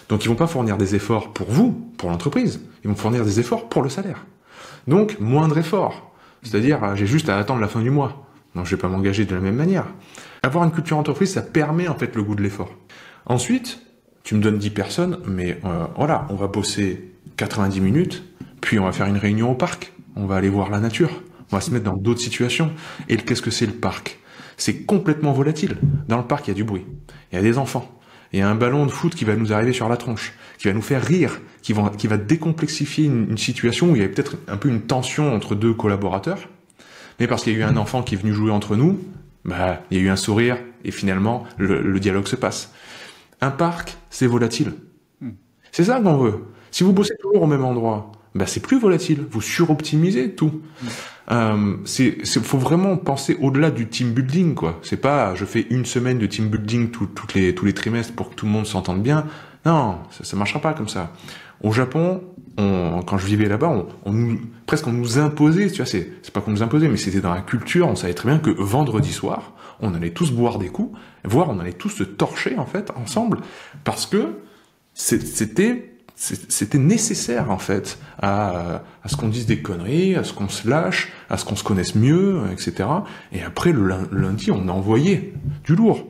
S1: Donc ils vont pas fournir des efforts pour vous, pour l'entreprise. Ils vont fournir des efforts pour le salaire. Donc moindre effort. C'est-à-dire j'ai juste à attendre la fin du mois. Donc je vais pas m'engager de la même manière. Avoir une culture entreprise, ça permet en fait le goût de l'effort. Ensuite, tu me donnes 10 personnes, mais voilà, on va bosser 90 minutes, puis on va faire une réunion au parc. On va aller voir la nature. On va se mettre dans d'autres situations. Et qu'est-ce que c'est le parc? C'est complètement volatile. Dans le parc, il y a du bruit. Il y a des enfants. Il y a un ballon de foot qui va nous arriver sur la tronche, qui va nous faire rire, qui va décomplexifier une situation où il y avait peut-être un peu une tension entre deux collaborateurs. Mais parce qu'il y a eu un enfant qui est venu jouer entre nous, il y a eu un sourire et finalement, le dialogue se passe. Un parc, c'est volatile. C'est ça qu'on veut. Si vous bossez toujours au même endroit, c'est plus volatile. Vous suroptimisez tout. Faut vraiment penser au-delà du team building, quoi. C'est pas, je fais une semaine de team building tous les trimestres pour que tout le monde s'entende bien. Non, ça marchera pas comme ça. Au Japon, quand je vivais là-bas, on nous imposait, tu vois, c'est pas qu'on nous imposait, mais c'était dans la culture, on savait très bien que vendredi soir, on allait tous boire des coups, voire on allait tous se torcher, en fait, ensemble, parce que c'était nécessaire, en fait, à ce qu'on dise des conneries, à ce qu'on se lâche, à ce qu'on se connaisse mieux, etc. Et après, le lundi, on a envoyé du lourd.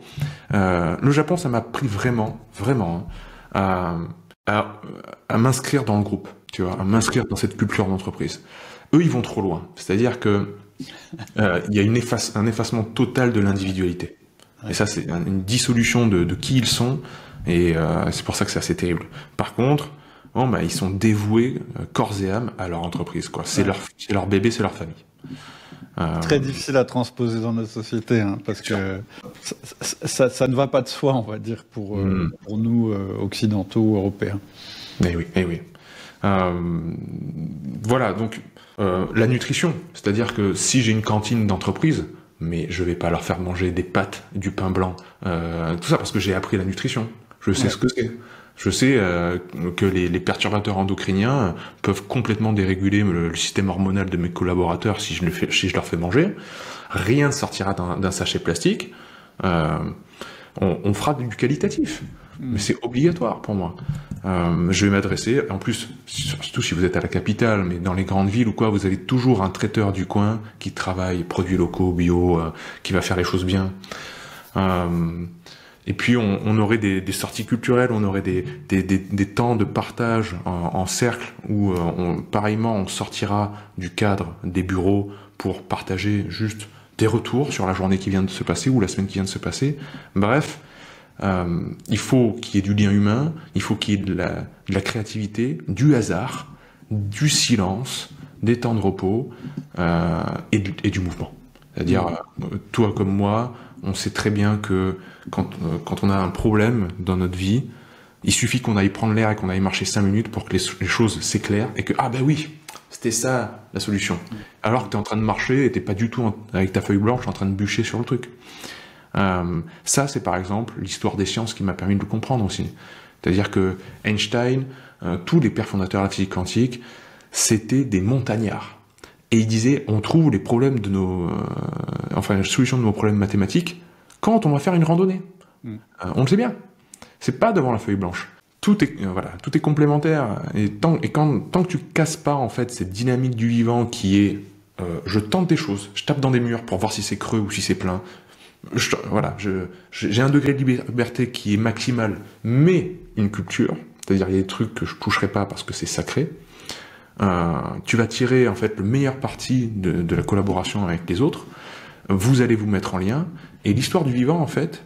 S1: Le Japon, ça m'a pris vraiment, à m'inscrire dans le groupe, tu vois, à m'inscrire dans cette culture d'entreprise. Eux, ils vont trop loin. C'est-à-dire que il y a un effacement total de l'individualité. Et ça, c'est une dissolution de qui ils sont, et c'est pour ça que c'est assez terrible. Par contre, ils sont dévoués corps et âme à leur entreprise, quoi. C'est leur bébé, c'est leur famille.
S2: Très difficile à transposer dans notre société, hein, parce que ça ne va pas de soi, on va dire, pour nous occidentaux, européens.
S1: Eh oui. Voilà, donc la nutrition, c'est-à-dire que si j'ai une cantine d'entreprise, mais je vais pas leur faire manger des pâtes, du pain blanc, tout ça parce que j'ai appris la nutrition. Je sais ce que c'est. Je sais que les perturbateurs endocriniens peuvent complètement déréguler le système hormonal de mes collaborateurs si je leur fais manger. Rien ne sortira d'un sachet plastique. On fera du qualitatif. Mais c'est obligatoire pour moi. Je vais m'adresser, en plus, surtout si vous êtes à la capitale, mais dans les grandes villes ou quoi, vous avez toujours un traiteur du coin qui travaille produits locaux, bio, qui va faire les choses bien. Et puis on aurait des sorties culturelles, on aurait des temps de partage en cercle où pareillement on sortira du cadre des bureaux pour partager juste des retours sur la journée qui vient de se passer ou la semaine qui vient de se passer. Bref, il faut qu'il y ait du lien humain, il faut qu'il y ait de la créativité, du hasard, du silence, des temps de repos et du mouvement. C'est-à-dire, toi comme moi, on sait très bien que quand on a un problème dans notre vie, il suffit qu'on aille prendre l'air et qu'on aille marcher 5 minutes pour que les choses s'éclairent et que, oui, c'était ça la solution. Alors que tu es en train de marcher et tu n'es pas du tout avec ta feuille blanche en train de bûcher sur le truc. Ça, c'est par exemple l'histoire des sciences qui m'a permis de le comprendre aussi. C'est-à-dire que Einstein, tous les pères fondateurs de la physique quantique, c'était des montagnards. Et il disait, on trouve les problèmes de la solution de nos problèmes mathématiques quand on va faire une randonnée. On le sait bien. C'est pas devant la feuille blanche. Tout est complémentaire. Et tant que tu casses pas, en fait, cette dynamique du vivant qui est, je tente des choses, je tape dans des murs pour voir si c'est creux ou si c'est plein. J'ai un degré de liberté qui est maximal, mais une culture, c'est-à-dire il y a des trucs que je toucherai pas parce que c'est sacré. Tu vas tirer en fait le meilleur parti de la collaboration avec les autres. Vous allez vous mettre en lien. Et l'histoire du vivant, en fait,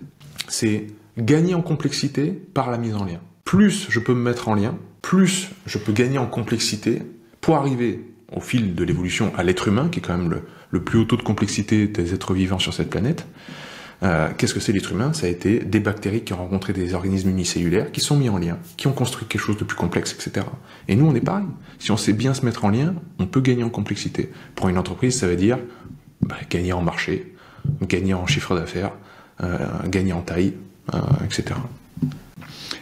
S1: c'est gagner en complexité par la mise en lien. Plus je peux me mettre en lien, plus je peux gagner en complexité pour arriver au fil de l'évolution à l'être humain, qui est quand même le plus haut taux de complexité des êtres vivants sur cette planète. Qu'est-ce que c'est l'être humain? Ça a été des bactéries qui ont rencontré des organismes unicellulaires, qui sont mis en lien, qui ont construit quelque chose de plus complexe, etc. Et nous, on est pareil. Si on sait bien se mettre en lien, on peut gagner en complexité. Pour une entreprise, ça veut dire gagner en marché, gagner en chiffre d'affaires, gagner en taille, etc.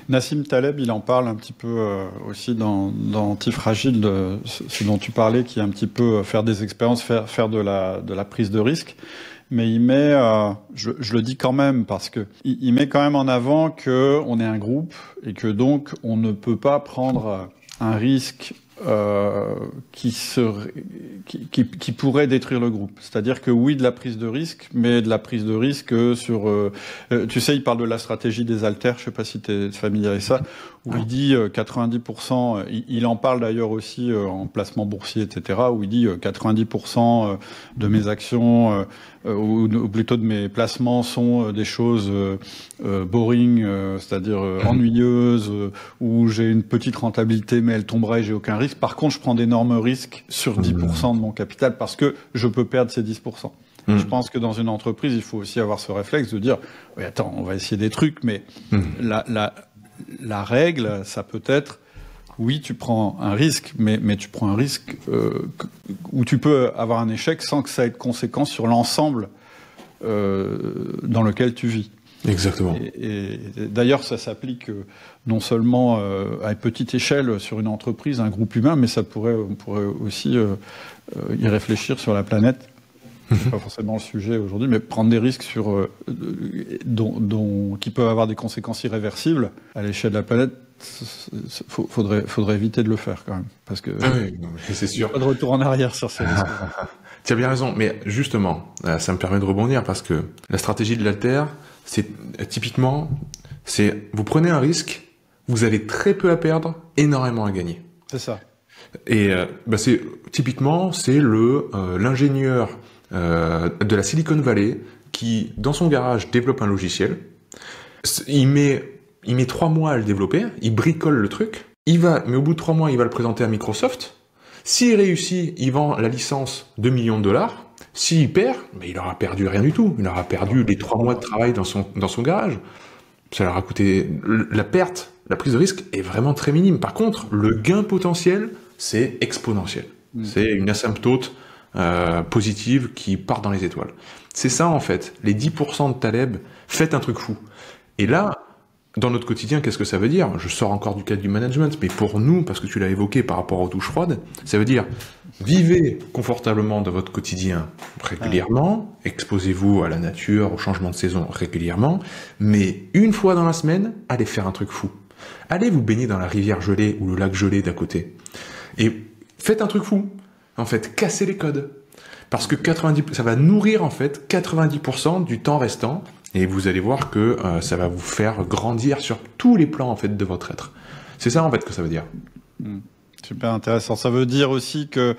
S2: Nassim Taleb, il en parle un petit peu aussi dans Antifragile, de ce dont tu parlais, qui est un petit peu faire des expériences, faire de la prise de risque. Mais il met, je le dis quand même, parce que il met quand même en avant qu'on est un groupe et que donc on ne peut pas prendre un risque qui pourrait détruire le groupe. C'est-à-dire que oui, de la prise de risque, mais de la prise de risque sur... tu sais, il parle de la stratégie des haltères, je sais pas si tu es familier avec ça, où il dit 90%, il en parle d'ailleurs aussi en placement boursier, etc., où il dit 90% de mes actions, ou plutôt de mes placements sont des choses boring, c'est-à-dire ennuyeuses, où j'ai une petite rentabilité, mais elle tomberait et j'ai aucun risque. Par contre, je prends d'énormes risques sur 10% de mon capital parce que je peux perdre ces 10%. Je pense que dans une entreprise, il faut aussi avoir ce réflexe de dire, oui, attends, on va essayer des trucs, mais la règle, ça peut être, oui, tu prends un risque, mais tu prends un risque où tu peux avoir un échec sans que ça ait de conséquences sur l'ensemble dans lequel tu vis.
S1: Exactement.
S2: Et d'ailleurs, ça s'applique non seulement à une petite échelle sur une entreprise, un groupe humain, mais on pourrait aussi y réfléchir sur la planète. C'est pas forcément le sujet aujourd'hui, mais prendre des risques qui peuvent avoir des conséquences irréversibles à l'échelle de la planète, faudrait éviter de le faire quand même, parce que
S1: oui, c'est sûr.
S2: Pas de retour en arrière sur ces risques.
S1: Tu as bien raison, mais justement, ça me permet de rebondir parce que la stratégie de l'alter, c'est typiquement, vous prenez un risque, vous avez très peu à perdre, énormément à gagner.
S2: C'est ça.
S1: Et typiquement, c'est l'ingénieur de la Silicon Valley qui, dans son garage, développe un logiciel. Il met 3 mois à le développer, il bricole le truc, mais au bout de 3 mois, il va le présenter à Microsoft. S'il réussit, il vend la licence $2 millions. S'il perd, mais il aura perdu rien du tout. Il aura perdu les 3 mois de travail dans son garage. Ça leur a coûté la perte, la prise de risque est vraiment très minime. Par contre, le gain potentiel, c'est exponentiel. C'est une asymptote positive qui part dans les étoiles. C'est ça en fait. Les 10% de Taleb, faites un truc fou. Et là, dans notre quotidien, qu'est-ce que ça veut dire? Je sors encore du cadre du management, mais pour nous, parce que tu l'as évoqué par rapport aux douches froides, ça veut dire vivez confortablement dans votre quotidien régulièrement, exposez-vous à la nature, au changement de saison régulièrement, mais une fois dans la semaine, allez faire un truc fou. Allez vous baigner dans la rivière gelée ou le lac gelé d'à côté. Et faites un truc fou. En fait, cassez les codes. Parce que ça va nourrir en fait 90% du temps restant. Et vous allez voir que ça va vous faire grandir sur tous les plans en fait de votre être. C'est ça en fait que ça veut dire.
S2: Super intéressant. Ça veut dire aussi que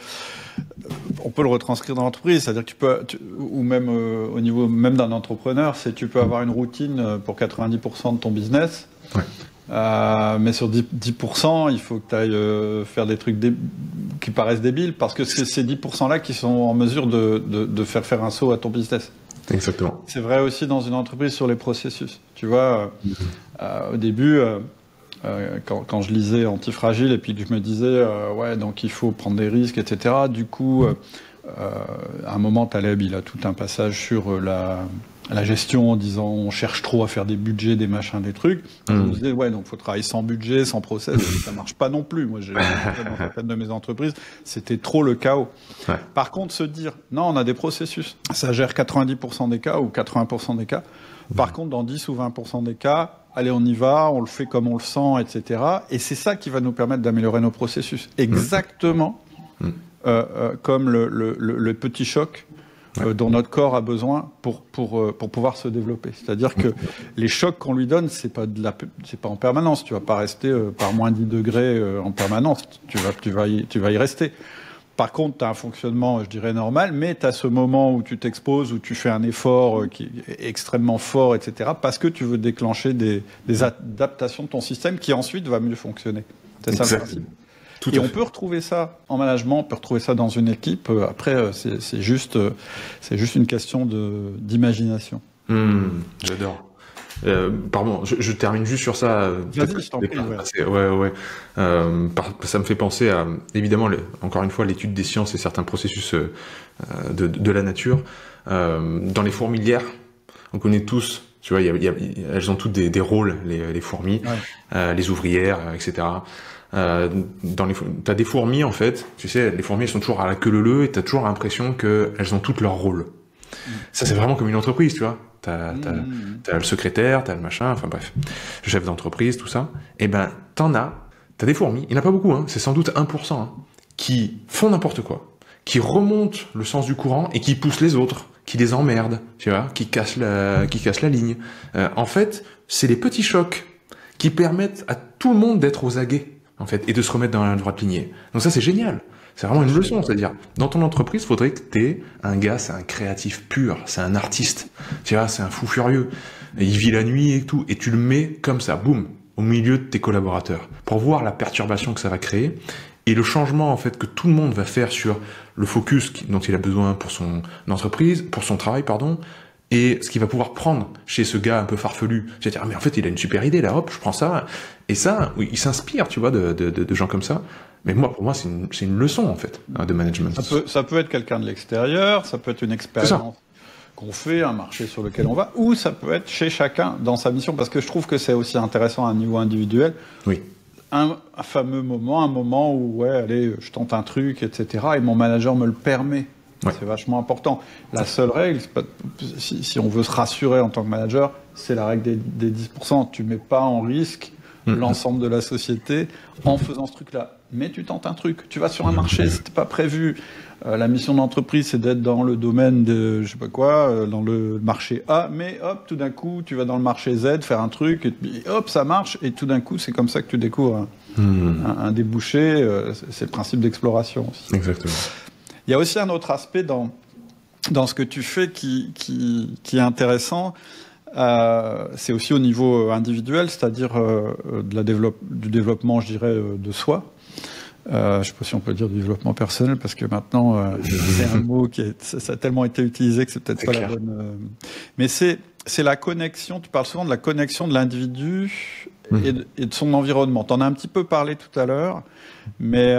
S2: on peut le retranscrire dans l'entreprise, c'est-à-dire que ou même au niveau même d'un entrepreneur, tu peux avoir une routine pour 90% de ton business.
S1: Ouais.
S2: Mais sur 10%, il faut que tu ailles faire des trucs qui paraissent débiles, parce que c'est ces 10%-là qui sont en mesure de faire un saut à ton business.
S1: Exactement.
S2: C'est vrai aussi dans une entreprise sur les processus. Tu vois, au début, quand je lisais Antifragile et puis que je me disais, ouais, donc il faut prendre des risques, etc. Du coup, à un moment, Taleb, il a tout un passage sur la gestion en disant on cherche trop à faire des budgets, des machins, des trucs. Je me disais, ouais, donc faut travailler sans budget, sans process, ça marche pas non plus. Moi, dans certaines de mes entreprises, c'était trop le chaos.
S1: Ouais.
S2: Par contre, se dire, non, on a des processus, ça gère 90% des cas ou 80% des cas. Par contre, dans 10 ou 20% des cas, allez, on y va, on le fait comme on le sent, etc. Et c'est ça qui va nous permettre d'améliorer nos processus. Exactement comme le petit choc dont notre corps a besoin pour pouvoir se développer. C'est-à-dire que les chocs qu'on lui donne, c'est pas en permanence. Tu vas pas rester par moins 10 degrés en permanence. Tu vas y rester. Par contre, tu as un fonctionnement, je dirais, normal, mais tu as ce moment où tu t'exposes, où tu fais un effort qui est extrêmement fort, etc., parce que tu veux déclencher des adaptations de ton système qui ensuite va mieux fonctionner. C'est ça le principe. Et on peut retrouver ça en management, on peut retrouver ça dans une équipe. Après, c'est juste une question d'imagination.
S1: J'adore. Pardon, je termine juste sur ça.
S2: Vas-y, je t'en prie.
S1: Ouais. Ça me fait penser à, évidemment, encore une fois, l'étude des sciences et certains processus de la nature. Dans les fourmilières, on connaît tous, tu vois, elles ont toutes des rôles, les fourmis, les ouvrières, etc. T'as des fourmis, en fait, tu sais, les fourmis, elles sont toujours à la queue leu et t'as toujours l'impression qu'elles ont toutes leur rôle. Ça, c'est vraiment comme une entreprise, tu vois. T'as le secrétaire, t'as le machin, enfin bref, le chef d'entreprise, tout ça. Et ben, t'as des fourmis, il n'y en a pas beaucoup, c'est sans doute 1%, qui font n'importe quoi, qui remontent le sens du courant et qui poussent les autres, qui les emmerdent, tu vois, qui cassent la ligne. En fait, c'est les petits chocs qui permettent à tout le monde d'être aux aguets, en fait, et de se remettre dans la droite lignée. Donc ça, c'est génial. C'est vraiment une leçon, c'est-à-dire, dans ton entreprise, il faudrait que t'aies un gars, c'est un créatif pur, c'est un artiste, tu vois, c'est un fou furieux, il vit la nuit et tout, et tu le mets comme ça, boum, au milieu de tes collaborateurs, pour voir la perturbation que ça va créer, et le changement, en fait, que tout le monde va faire sur le focus dont il a besoin pour son entreprise, pour son travail, pardon, et ce qu'il va pouvoir prendre chez ce gars un peu farfelu. C'est-à-dire, mais en fait, il a une super idée, là, hop, je prends ça, et ça, oui, il s'inspire, tu vois, de gens comme ça. Mais pour moi, c'est une leçon, en fait, de management.
S2: Ça peut être quelqu'un de l'extérieur, ça peut être une expérience qu'on fait, un marché sur lequel on va, ou ça peut être chez chacun dans sa mission, parce que je trouve que c'est aussi intéressant à un niveau individuel.
S1: Oui.
S2: Un fameux moment, un moment où, ouais, allez, je tente un truc, etc., et mon manager me le permet. Ouais. C'est vachement important. La seule règle, si on veut se rassurer en tant que manager, c'est la règle des 10%. Tu mets pas en risque l'ensemble de la société en faisant ce truc-là. Mais tu tentes un truc. Tu vas sur un marché, c'était pas prévu. La mission d'entreprise, c'est d'être dans le domaine de, je sais pas quoi, dans le marché A. Mais hop, tout d'un coup, tu vas dans le marché Z, faire un truc, et puis hop, ça marche. Et tout d'un coup, c'est comme ça que tu découvres un débouché. C'est le principe d'exploration aussi.
S1: Exactement.
S2: Il y a aussi un autre aspect dans ce que tu fais qui est intéressant. C'est aussi au niveau individuel, c'est-à-dire du développement, je dirais, de soi. Je ne sais pas si on peut dire du développement personnel, parce que maintenant, c'est un mot ça a tellement été utilisé que c'est peut-être pas clair. La bonne... Mais c'est la connexion, tu parles souvent de la connexion de l'individu et de son environnement. Tu en as un petit peu parlé tout à l'heure, mais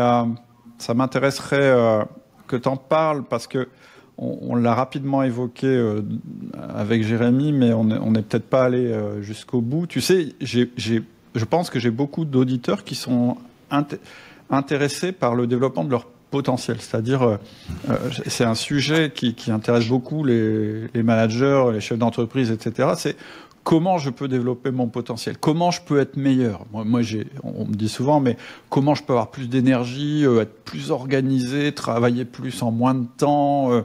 S2: ça m'intéresserait que tu en parles, parce que on l'a rapidement évoqué avec Jérémy, mais on n'est peut-être pas allé jusqu'au bout. Tu sais, je pense que j'ai beaucoup d'auditeurs qui sont intéressés par le développement de leur potentiel. C'est-à-dire, c'est un sujet qui intéresse beaucoup les managers, les chefs d'entreprise, etc. C'est comment je peux développer mon potentiel, comment je peux être meilleur. Moi, on me dit souvent, mais comment je peux avoir plus d'énergie, être plus organisé, travailler plus en moins de temps,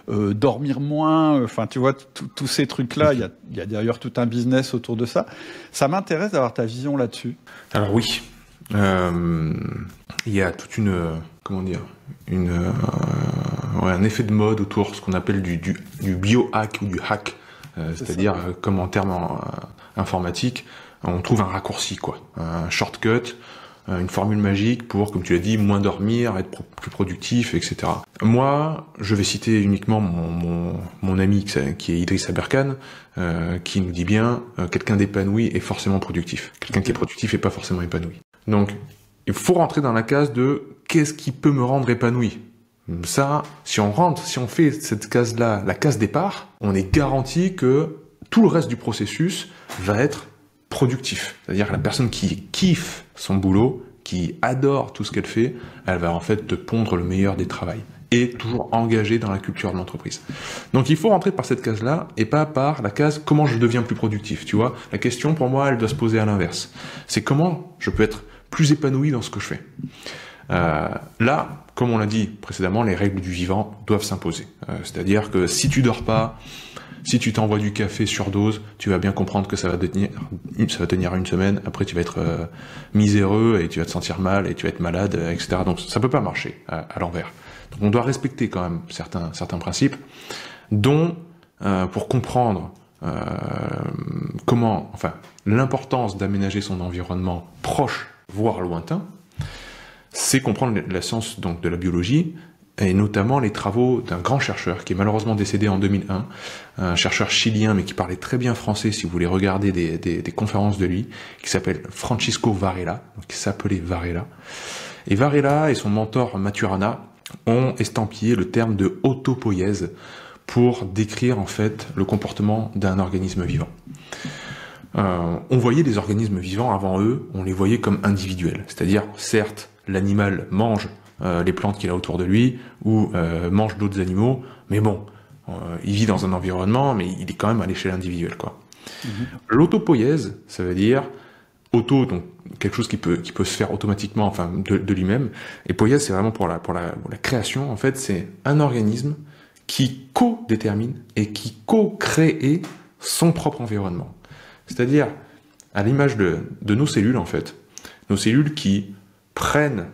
S2: dormir moins. Enfin, tu vois, tous ces trucs-là, il y a d'ailleurs tout un business autour de ça. Ça m'intéresse d'avoir ta vision là-dessus.
S1: Alors oui, il y a toute un effet de mode autour de ce qu'on appelle du biohack ou du hack. C'est-à-dire, comme en termes informatiques, on trouve un raccourci, quoi, un shortcut, une formule magique pour, comme tu l'as dit, moins dormir, être plus productif, etc. Moi, je vais citer uniquement mon ami qui est Idriss Aberkan, qui nous dit bien, quelqu'un d'épanoui est forcément productif. Quelqu'un qui est productif n'est pas forcément épanoui. Donc, il faut rentrer dans la case de qu'est-ce qui peut me rendre épanoui. Ça, si on fait cette case-là, la case départ, on est garanti que tout le reste du processus va être productif. C'est-à-dire que la personne qui kiffe son boulot, qui adore tout ce qu'elle fait, elle va en fait te pondre le meilleur des travails. Et toujours engagée dans la culture de l'entreprise. Donc il faut rentrer par cette case-là, et pas par la case « comment je deviens plus productif ?» Tu vois, la question pour moi, elle doit se poser à l'inverse. C'est comment je peux être plus épanoui dans ce que je fais. Là, comme on l'a dit précédemment, les règles du vivant doivent s'imposer. C'est-à-dire que si tu dors pas, si tu t'envoies du café sur dose, tu vas bien comprendre que ça va tenir une semaine, après tu vas être miséreux et tu vas te sentir mal et tu vas être malade, etc. Donc ça peut pas marcher à l'envers. Donc on doit respecter quand même certains principes, dont pour comprendre l'importance d'aménager son environnement proche, voire lointain, c'est comprendre la science donc de la biologie, et notamment les travaux d'un grand chercheur qui est malheureusement décédé en 2001, un chercheur chilien mais qui parlait très bien français si vous voulez regarder des conférences de lui, qui s'appelle Francisco Varela, donc qui s'appelait Varela. Et Varela et son mentor Maturana ont estampillé le terme de autopoïèse pour décrire en fait le comportement d'un organisme vivant. On voyait les organismes vivants avant eux, on les voyait comme individuels, c'est-à-dire certes l'animal mange les plantes qu'il a autour de lui ou mange d'autres animaux, mais bon, il vit dans un environnement, mais il est quand même à l'échelle individuelle, quoi. L'autopoïèse, ça veut dire auto, donc quelque chose qui peut se faire automatiquement, enfin de lui-même. Et poïèse, c'est vraiment pour la création. En fait, c'est un organisme qui co-détermine et qui co-crée son propre environnement. C'est-à-dire, à l'image de nos cellules, en fait, nos cellules qui prennent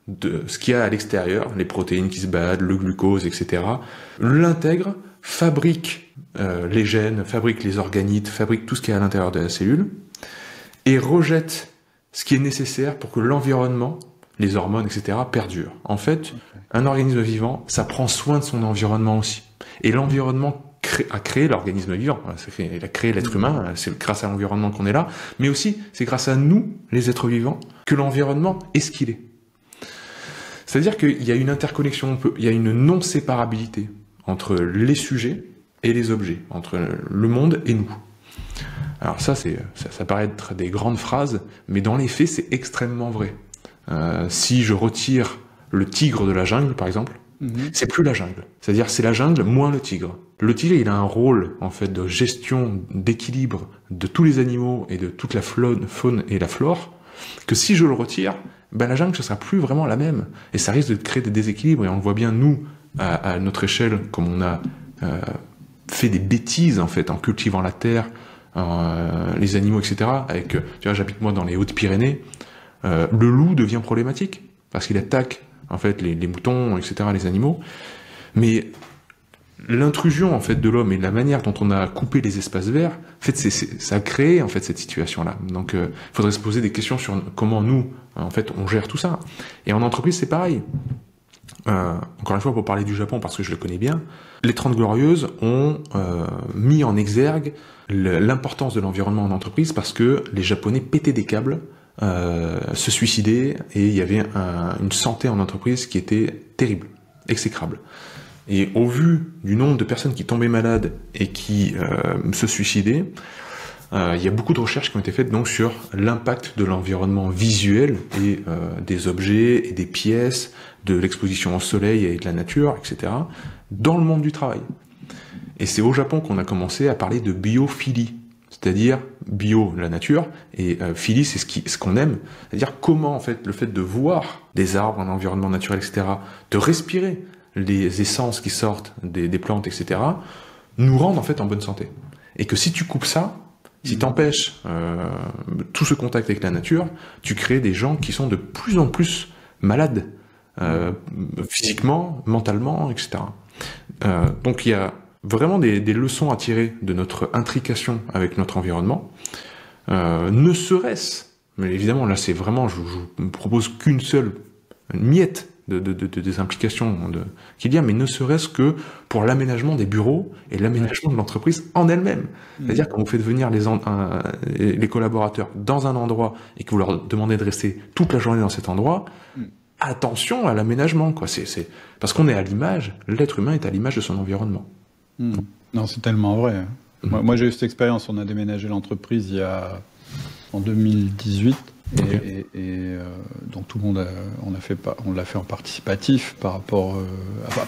S1: de ce qu'il y a à l'extérieur, les protéines qui se baladent, le glucose, etc., l'intègrent, fabriquent les gènes, fabriquent les organites, fabriquent tout ce qui est à l'intérieur de la cellule, et rejette ce qui est nécessaire pour que l'environnement, les hormones, etc., perdurent. En fait, un organisme vivant, ça prend soin de son environnement aussi. Et l'environnement a créé l'organisme vivant. Il a créé l'être humain, c'est grâce à l'environnement qu'on est là, mais aussi c'est grâce à nous, les êtres vivants, que l'environnement est ce qu'il est. C'est-à-dire qu'il y a une interconnexion, il y a une non-séparabilité entre les sujets et les objets, entre le monde et nous. Alors ça paraît être des grandes phrases, mais dans les faits, c'est extrêmement vrai. Si je retire le tigre de la jungle, par exemple, c'est plus la jungle. C'est-à-dire c'est la jungle moins le tigre. Le tigre, il a un rôle en fait de gestion, d'équilibre de tous les animaux et de toute la faune et la flore, que si je le retire, ben la jungle, ce sera plus vraiment la même. Et ça risque de créer des déséquilibres. Et on le voit bien, nous, à notre échelle, comme on a fait des bêtises en fait en cultivant la terre, les animaux, etc. Avec, tu vois, j'habite moi dans les Hautes-Pyrénées, le loup devient problématique parce qu'il attaque en fait les moutons, etc., les animaux. Mais l'intrusion en fait de l'homme et la manière dont on a coupé les espaces verts, en fait, ça a créé en fait cette situation-là. Donc, il faudrait se poser des questions sur comment nous, en fait, on gère tout ça. Et en entreprise, c'est pareil. Encore une fois, pour parler du Japon, parce que je le connais bien, les 30 Glorieuses ont mis en exergue l'importance de l'environnement en entreprise parce que les Japonais pétaient des câbles, se suicidaient, et il y avait une santé en entreprise qui était terrible, exécrable. Et au vu du nombre de personnes qui tombaient malades et qui se suicidaient, il y a beaucoup de recherches qui ont été faites donc sur l'impact de l'environnement visuel et des objets et des pièces, de l'exposition au soleil et de la nature, etc., dans le monde du travail. Et c'est au Japon qu'on a commencé à parler de biophilie, c'est-à-dire bio, la nature, et philie, c'est ce qu'on aime, c'est-à-dire comment en fait le fait de voir des arbres, un environnement naturel, etc., de respirer les essences qui sortent des plantes, etc., nous rendent en fait en bonne santé. Et que si tu coupes ça, si tu empêches tout ce contact avec la nature, tu crées des gens qui sont de plus en plus malades, physiquement, mentalement, etc. Donc il y a vraiment des leçons à tirer de notre intrication avec notre environnement, ne serait-ce, mais évidemment là c'est vraiment, je me propose qu'une seule miette des implications qu'il y a, mais ne serait-ce que pour l'aménagement des bureaux et l'aménagement de l'entreprise en elle-même. C'est-à-dire quand vous faites venir les collaborateurs dans un endroit et que vous leur demandez de rester toute la journée dans cet endroit, attention à l'aménagement, quoi. Parce qu'on est à l'image, l'être humain est à l'image de son environnement.
S2: Non, c'est tellement vrai. Moi, j'ai eu cette expérience. On a déménagé l'entreprise en 2018. Donc tout le monde on l'a fait en participatif par rapport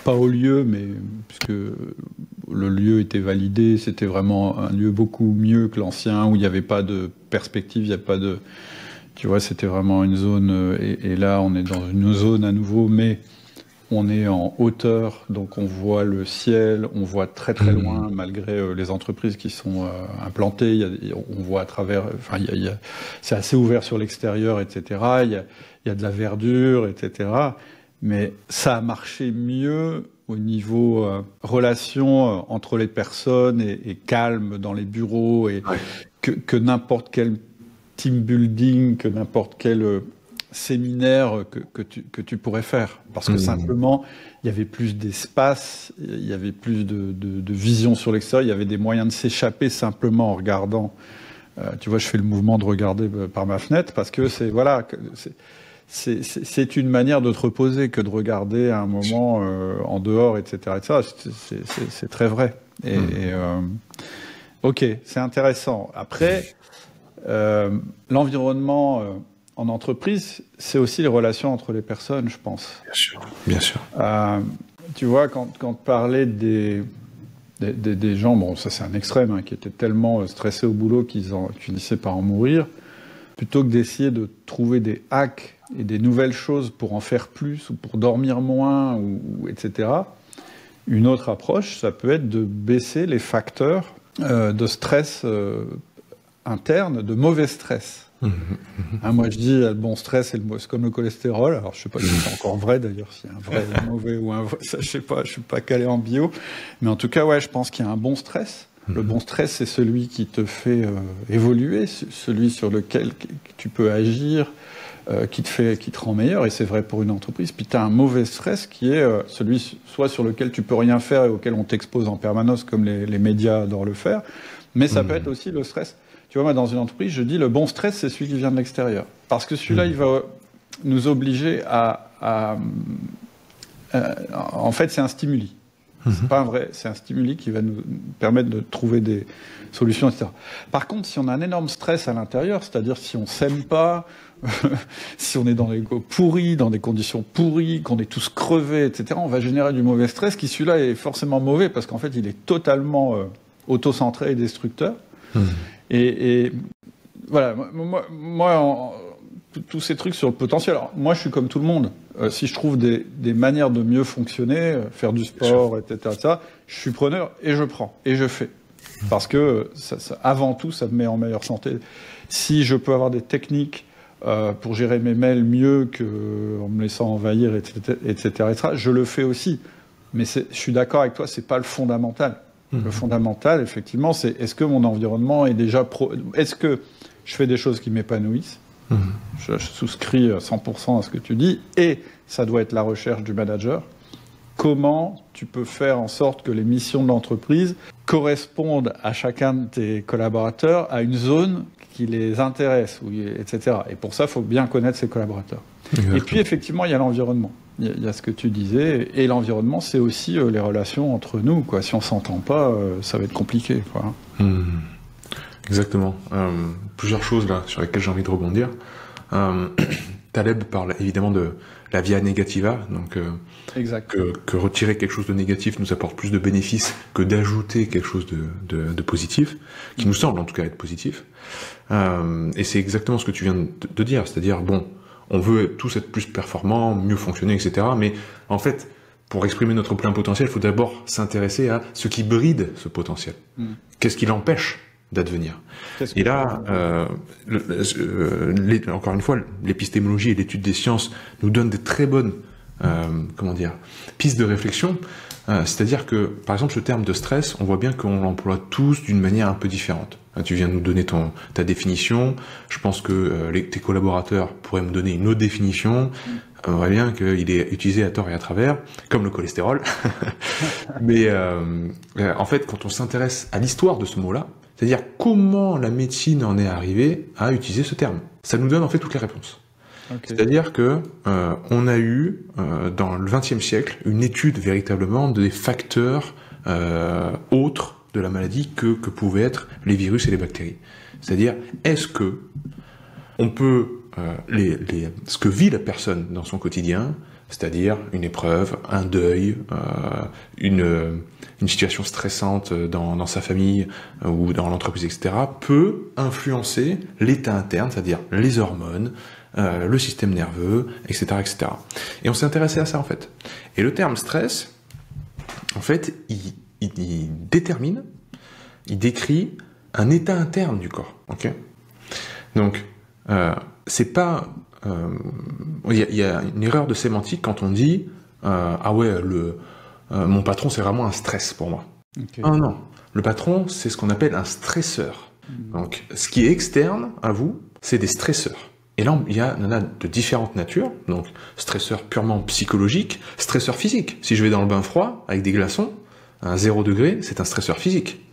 S2: pas au lieu, mais puisque le lieu était validé, c'était vraiment un lieu beaucoup mieux que l'ancien où il n'y avait pas de perspective, il n'y a pas de, tu vois, c'était vraiment une zone et là on est dans une zone à nouveau, mais on est en hauteur, donc on voit le ciel, on voit très très loin, malgré les entreprises qui sont implantées. On voit à travers, enfin, c'est assez ouvert sur l'extérieur, etc. Il y a de la verdure, etc. Mais ça a marché mieux au niveau relation entre les personnes et calme dans les bureaux et que n'importe quel team building, que n'importe quel séminaire que tu pourrais faire. Parce que simplement, il y avait plus d'espace, il y avait plus de vision sur l'extérieur, il y avait des moyens de s'échapper simplement en regardant. Tu vois, je fais le mouvement de regarder par ma fenêtre parce que c'est une manière de te reposer que de regarder à un moment en dehors, etc. C'est très vrai. Ok, c'est intéressant. Après, l'environnement en entreprise, c'est aussi les relations entre les personnes, je pense.
S1: Bien sûr, bien sûr.
S2: Tu vois, quand tu parlais des gens, bon, ça c'est un extrême, hein, qui étaient tellement stressés au boulot qu'ils finissaient par en mourir, plutôt que d'essayer de trouver des hacks et des nouvelles choses pour en faire plus ou pour dormir moins, etc. Une autre approche, ça peut être de baisser les facteurs de stress interne, de mauvais stress. Moi je dis le bon stress c'est comme le cholestérol, alors je sais pas si c'est encore vrai d'ailleurs, s'il y a un vrai mauvais ou un vrai, ça je sais pas, je suis pas calé en bio, mais en tout cas ouais, je pense qu'il y a un bon stress. Le bon stress c'est celui qui te fait évoluer, celui sur lequel tu peux agir, qui te rend meilleur, et c'est vrai pour une entreprise. Puis tu as un mauvais stress qui est celui soit sur lequel tu peux rien faire et auquel on t'expose en permanence comme les médias adorent le faire, mais ça peut être aussi le stress. Tu vois, moi, dans une entreprise, je dis le bon stress, c'est celui qui vient de l'extérieur. Parce que celui-là, il va nous obliger en fait, c'est un stimuli. C'est pas un vrai, c'est un stimuli qui va nous permettre de trouver des solutions, etc. Par contre, si on a un énorme stress à l'intérieur, c'est-à-dire si on s'aime pas, si on est dans des pourris, dans des conditions pourries, qu'on est tous crevés, etc., on va générer du mauvais stress qui, celui-là, est forcément mauvais parce qu'en fait, il est totalement autocentré et destructeur. Et voilà, moi tous ces trucs sur le potentiel. Alors, moi, je suis comme tout le monde. Si je trouve des manières de mieux fonctionner, faire du sport, etc., je suis preneur et je prends et je fais. Parce que, avant tout, ça me met en meilleure santé. Si je peux avoir des techniques pour gérer mes mails mieux qu'en me laissant envahir, etc., je le fais aussi. Mais je suis d'accord avec toi, c'est pas le fondamental. Le fondamental, effectivement, c'est est-ce que mon environnement est déjà est-ce que je fais des choses qui m'épanouissent? Je souscris 100% à ce que tu dis, et ça doit être la recherche du manager. Comment tu peux faire en sorte que les missions de l'entreprise correspondent à chacun de tes collaborateurs à une zone qui les intéresse, etc. Et pour ça, il faut bien connaître ses collaborateurs. Exactement. Et puis, effectivement, il y a l'environnement. Il y a ce que tu disais, et l'environnement, c'est aussi les relations entre nous, quoi. Si on s'entend pas, ça va être compliqué, quoi.
S1: Exactement. Plusieurs choses là sur lesquelles j'ai envie de rebondir. Taleb parle évidemment de la via negativa, donc que retirer quelque chose de négatif nous apporte plus de bénéfices que d'ajouter quelque chose de positif, qui nous semble en tout cas être positif. Et c'est exactement ce que tu viens de dire, c'est-à-dire bon, on veut tous être plus performants, mieux fonctionner, etc. Mais en fait, pour exprimer notre plein potentiel, il faut d'abord s'intéresser à ce qui bride ce potentiel. Qu'est-ce qui l'empêche d'advenir? Et là, encore une fois, l'épistémologie et l'étude des sciences nous donnent des très bonnes pistes de réflexion. C'est-à-dire que, par exemple, ce terme de stress, on voit bien qu'on l'emploie tous d'une manière un peu différente. Tu viens de nous donner ta définition. Je pense que tes collaborateurs pourraient me donner une autre définition. On voit bien qu'il est utilisé à tort et à travers, comme le cholestérol. Mais en fait, quand on s'intéresse à l'histoire de ce mot-là, c'est-à-dire comment la médecine en est arrivée à utiliser ce terme, ça nous donne en fait toutes les réponses.
S2: Okay.
S1: C'est-à-dire que on a eu dans le XXe siècle une étude véritablement des facteurs autres de la maladie que pouvaient être les virus et les bactéries. C'est-à-dire, est-ce que on peut ce que vit la personne dans son quotidien, c'est-à-dire une épreuve, un deuil, une situation stressante dans sa famille ou dans l'entreprise, etc., peut influencer l'état interne, c'est-à-dire les hormones, le système nerveux, etc., etc. Et on s'est intéressé à ça, en fait. Et le terme stress, en fait, il détermine, il décrit un état interne du corps. Ok ? Donc, c'est pas... Il y a une erreur de sémantique quand on dit ah ouais, mon patron c'est vraiment un stress pour moi. Okay. Ah non, le patron c'est ce qu'on appelle un stresseur. Donc ce qui est externe à vous, c'est des stresseurs. Et là il y en a de différentes natures. Donc stresseur purement psychologique, stresseur physique. Si je vais dans le bain froid avec des glaçons à 0 degré, c'est un stresseur physique.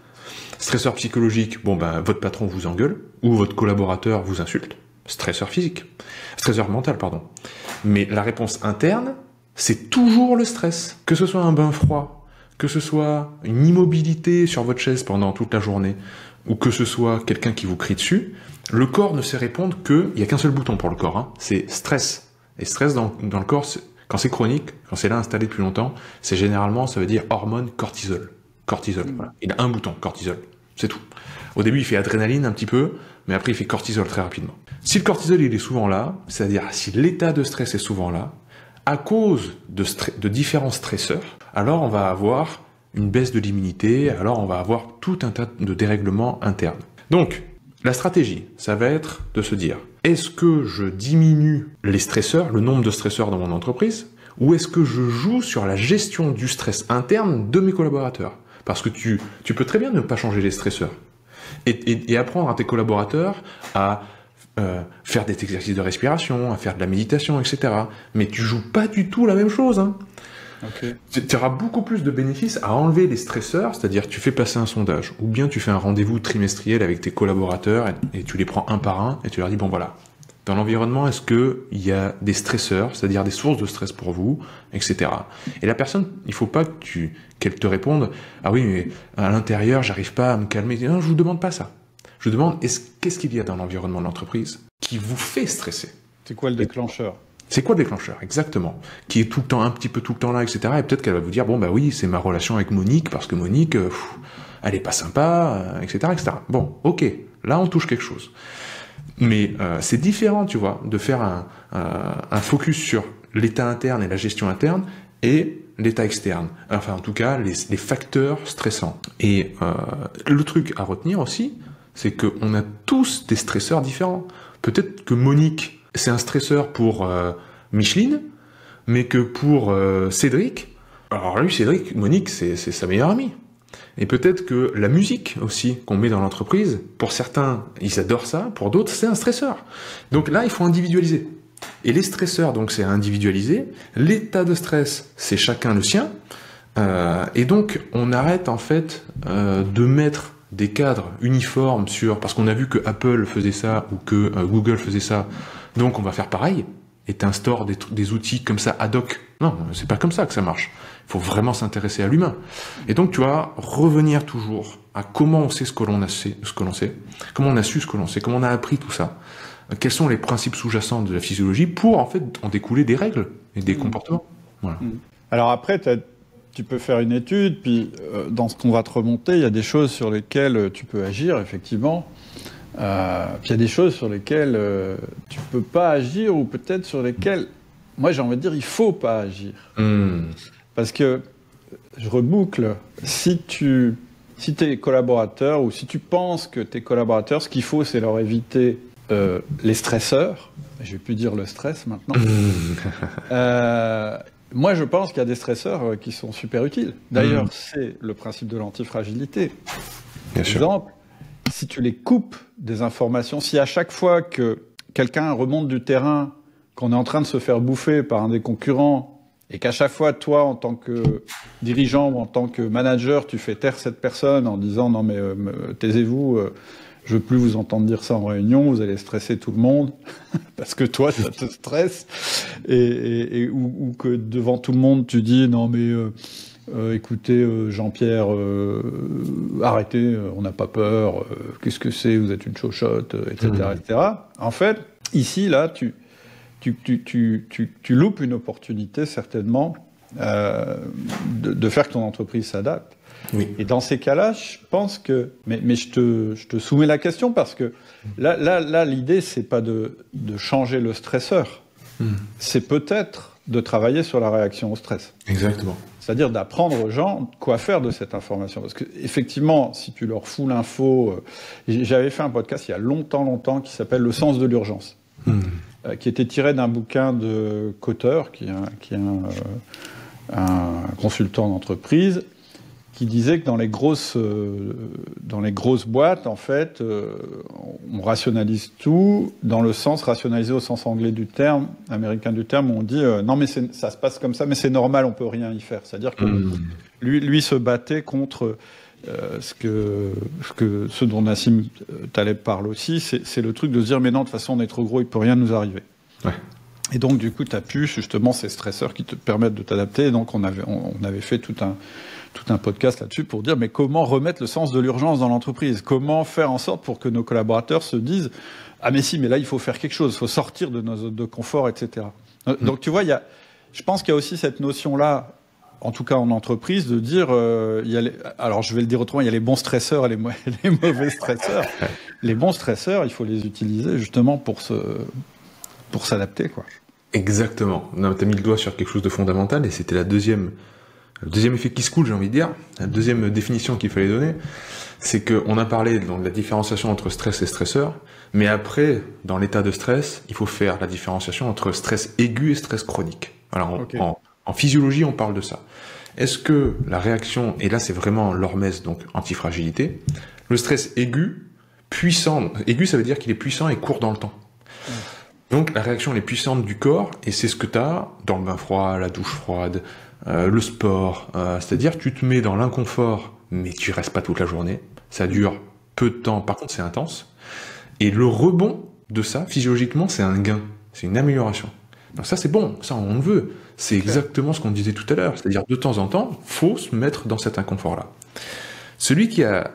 S1: Stresseur psychologique, bon ben votre patron vous engueule ou votre collaborateur vous insulte. Stresseur physique. Stresseur mental, pardon. Mais la réponse interne, c'est toujours le stress. Que ce soit un bain froid, que ce soit une immobilité sur votre chaise pendant toute la journée, ou que ce soit quelqu'un qui vous crie dessus, le corps ne sait répondre il n'y a qu'un seul bouton pour le corps, hein, c'est stress. Et stress dans le corps, quand c'est chronique, quand c'est là installé depuis longtemps, c'est généralement, ça veut dire hormone cortisol. Cortisol, voilà. Il a un bouton, cortisol. C'est tout. Au début, il fait adrénaline un petit peu, mais après, il fait cortisol très rapidement. Si le cortisol, il est souvent là, c'est-à-dire si l'état de stress est souvent là, à cause de différents stresseurs, alors on va avoir une baisse de l'immunité, alors on va avoir tout un tas de dérèglements internes. Donc, la stratégie, ça va être de se dire, est-ce que je diminue les stresseurs, le nombre de stresseurs dans mon entreprise, ou est-ce que je joue sur la gestion du stress interne de mes collaborateurs ? Parce que tu peux très bien ne pas changer les stresseurs. Et apprendre à tes collaborateurs à faire des exercices de respiration, à faire de la méditation, etc. Mais tu joues pas du tout la même chose. Hein. Okay. Tu auras beaucoup plus de bénéfices à enlever les stresseurs, c'est-à-dire tu fais passer un sondage, ou bien tu fais un rendez-vous trimestriel avec tes collaborateurs et tu les prends un par un et tu leur dis, bon voilà, dans l'environnement, est-ce qu'il y a des stresseurs, c'est-à-dire des sources de stress pour vous, etc. Et la personne, il faut pas qu'elle te réponde, ah oui, mais à l'intérieur, j'arrive pas à me calmer. Non, je vous demande pas ça. Je vous demande, qu'est-ce qu'il y a dans l'environnement de l'entreprise qui vous fait stresser ?
S2: C'est quoi le déclencheur ?
S1: C'est quoi le déclencheur, exactement ? Qui est tout le temps, un petit peu tout le temps là, etc. Et peut-être qu'elle va vous dire, bon bah oui, c'est ma relation avec Monique, parce que Monique, elle est pas sympa, etc., etc. Bon, ok, là on touche quelque chose. Mais c'est différent, tu vois, de faire un focus sur l'état interne et la gestion interne et l'état externe. Enfin, en tout cas, les facteurs stressants. Et le truc à retenir aussi, c'est qu'on a tous des stresseurs différents. Peut-être que Monique, c'est un stresseur pour Micheline, mais que pour Cédric, alors lui, Cédric, Monique, c'est sa meilleure amie. Et peut-être que la musique aussi qu'on met dans l'entreprise, pour certains, ils adorent ça, pour d'autres, c'est un stresseur. Donc là, il faut individualiser. Et les stresseurs, donc c'est individualiser. L'état de stress, c'est chacun le sien. Et donc, on arrête en fait de mettre des cadres uniformes parce qu'on a vu que Apple faisait ça ou que Google faisait ça, donc on va faire pareil. Et t'instaures des outils comme ça ad hoc. Non, c'est pas comme ça que ça marche. Il faut vraiment s'intéresser à l'humain. Et donc, tu vas revenir toujours à comment on sait ce que l'on sait, comment on a su ce que l'on sait, comment on a appris tout ça. Quels sont les principes sous-jacents de la physiologie pour, en fait, en découler des règles et des comportements. Voilà.
S2: Alors après, tu peux faire une étude, puis dans ce qu'on va te remonter, il y a des choses sur lesquelles tu peux agir, effectivement. Puis il y a des choses sur lesquelles tu peux pas agir, ou peut-être sur lesquelles, moi j'ai envie de dire, il faut pas agir. Parce que, je reboucle, si tes collaborateurs, ou si tu penses que tes collaborateurs, ce qu'il faut, c'est leur éviter les stresseurs, je vais plus dire le stress maintenant, moi je pense qu'il y a des stresseurs qui sont super utiles. D'ailleurs, c'est le principe de l'antifragilité. Par exemple, si tu les coupes des informations, si à chaque fois que quelqu'un remonte du terrain, qu'on est en train de se faire bouffer par un des concurrents, et qu'à chaque fois, toi, en tant que dirigeant ou en tant que manager, tu fais taire cette personne en disant « Non mais taisez-vous, je veux plus vous entendre dire ça en réunion, vous allez stresser tout le monde, parce que toi, ça te stresse, ou que devant tout le monde, tu dis, non mais écoutez, Jean-Pierre, arrêtez, on n'a pas peur, qu'est-ce que c'est, vous êtes une chochotte, etc., etc. En fait, ici, là, tu loupes une opportunité, certainement, de faire que ton entreprise s'adapte.
S1: Oui.
S2: Et dans ces cas-là, je pense que... Mais je te soumets la question parce que là l'idée, c'est pas de changer le stresseur. C'est peut-être de travailler sur la réaction au stress.
S1: Exactement.
S2: C'est-à-dire d'apprendre aux gens quoi faire de cette information. Parce que effectivement, si tu leur fous l'info... J'avais fait un podcast il y a longtemps qui s'appelle « Le sens de l'urgence », qui était tiré d'un bouquin de Cotter, qui est un consultant d'entreprise, qui disait que dans les grosses boîtes, en fait, on rationalise tout dans le sens, rationalisé au sens anglais du terme, américain du terme, où on dit non mais ça se passe comme ça, mais c'est normal, on peut rien y faire. C'est-à-dire que lui se battait contre ce dont Nassim Taleb parle aussi, c'est le truc de se dire mais non, de toute façon on est trop gros, il peut rien nous arriver.
S1: Ouais.
S2: Et donc du coup, tu as pu justement ces stresseurs qui te permettent de t'adapter. Et donc on avait fait tout un podcast là-dessus pour dire mais comment remettre le sens de l'urgence dans l'entreprise, comment faire en sorte pour que nos collaborateurs se disent ah mais si, mais là il faut faire quelque chose, il faut sortir de nos zones de confort, etc. Donc tu vois, je pense qu'il y a aussi cette notion-là, en tout cas en entreprise, de dire alors je vais le dire autrement, il y a les bons stresseurs et les mauvais stresseurs. Les bons stresseurs, il faut les utiliser justement pour s'adapter, quoi.
S1: Exactement. Tu as mis le doigt sur quelque chose de fondamental, et c'était le deuxième effet qui se coule, j'ai envie de dire, la deuxième définition qu'il fallait donner, c'est qu'on a parlé de la différenciation entre stress et stresseur, mais après, dans l'état de stress, il faut faire la différenciation entre stress aigu et stress chronique. Alors, en physiologie, on parle de ça. Est-ce que la réaction, et là c'est vraiment l'hormèse, donc antifragilité, le stress aigu, puissant, aigu ça veut dire qu'il est puissant et court dans le temps. Donc la réaction elle est puissante du corps, et c'est ce que tu as dans le bain froid, la douche froide, le sport, c'est-à-dire tu te mets dans l'inconfort, mais tu restes pas toute la journée, ça dure peu de temps, par contre c'est intense, et le rebond de ça, physiologiquement, c'est un gain, c'est une amélioration. Donc ça c'est bon, ça on le veut, c'est exactement ce qu'on disait tout à l'heure, c'est-à-dire de temps en temps, faut se mettre dans cet inconfort-là. Celui qui a,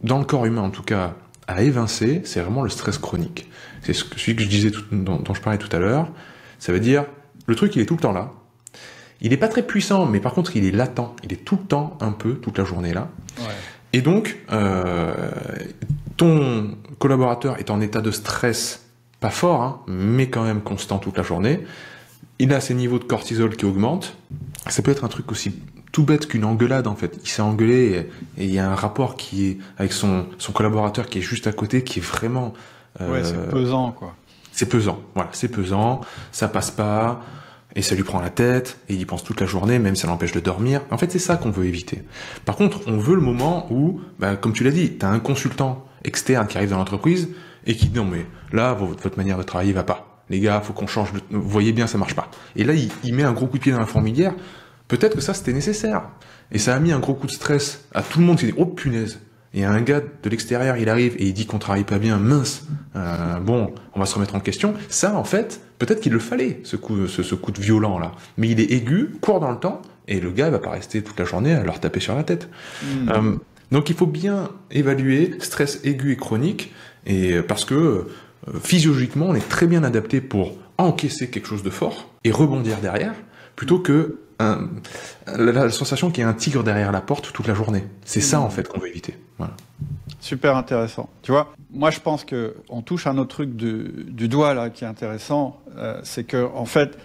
S1: dans le corps humain en tout cas, à évincer, c'est vraiment le stress chronique. C'est celui que je disais dont je parlais tout à l'heure, ça veut dire, le truc il est tout le temps là, il n'est pas très puissant, mais par contre il est latent, il est tout le temps un peu, toute la journée là. Ouais. Et donc, ton collaborateur est en état de stress, pas fort, hein, mais quand même constant toute la journée, il a ses niveaux de cortisol qui augmentent, ça peut être un truc aussi tout bête qu'une engueulade en fait, il s'est engueulé et il y a un rapport qui est avec son collaborateur qui est juste à côté, qui est vraiment...
S2: ouais, c'est pesant quoi.
S1: C'est pesant, voilà, c'est pesant, ça passe pas... Et ça lui prend la tête, et il y pense toute la journée, même si ça l'empêche de dormir. En fait, c'est ça qu'on veut éviter. Par contre, on veut le moment où, comme tu l'as dit, t'as un consultant externe qui arrive dans l'entreprise, et qui dit, non mais là, votre manière de travailler va pas. Les gars, faut qu'on change, vous voyez bien, ça marche pas. Et là, il met un gros coup de pied dans la fourmilière. Peut-être que ça, c'était nécessaire. Et ça a mis un gros coup de stress à tout le monde qui dit, oh punaise. Et un gars de l'extérieur, il arrive et il dit qu'on travaille pas bien, mince, bon, on va se remettre en question. Ça, en fait, peut-être qu'il le fallait, ce coup de violent, là. Mais il est aigu, court dans le temps, et le gars, il va pas rester toute la journée à leur taper sur la tête. Donc il faut bien évaluer stress aigu et chronique, et parce que, physiologiquement, on est très bien adapté pour encaisser quelque chose de fort, et rebondir derrière, plutôt que la sensation qu'il y a un tigre derrière la porte toute la journée. C'est ça, en fait, qu'on veut éviter. Voilà.
S2: Super intéressant. Tu vois, moi, je pense qu'on touche un autre truc du doigt, là, qui est intéressant. C'est que, en fait,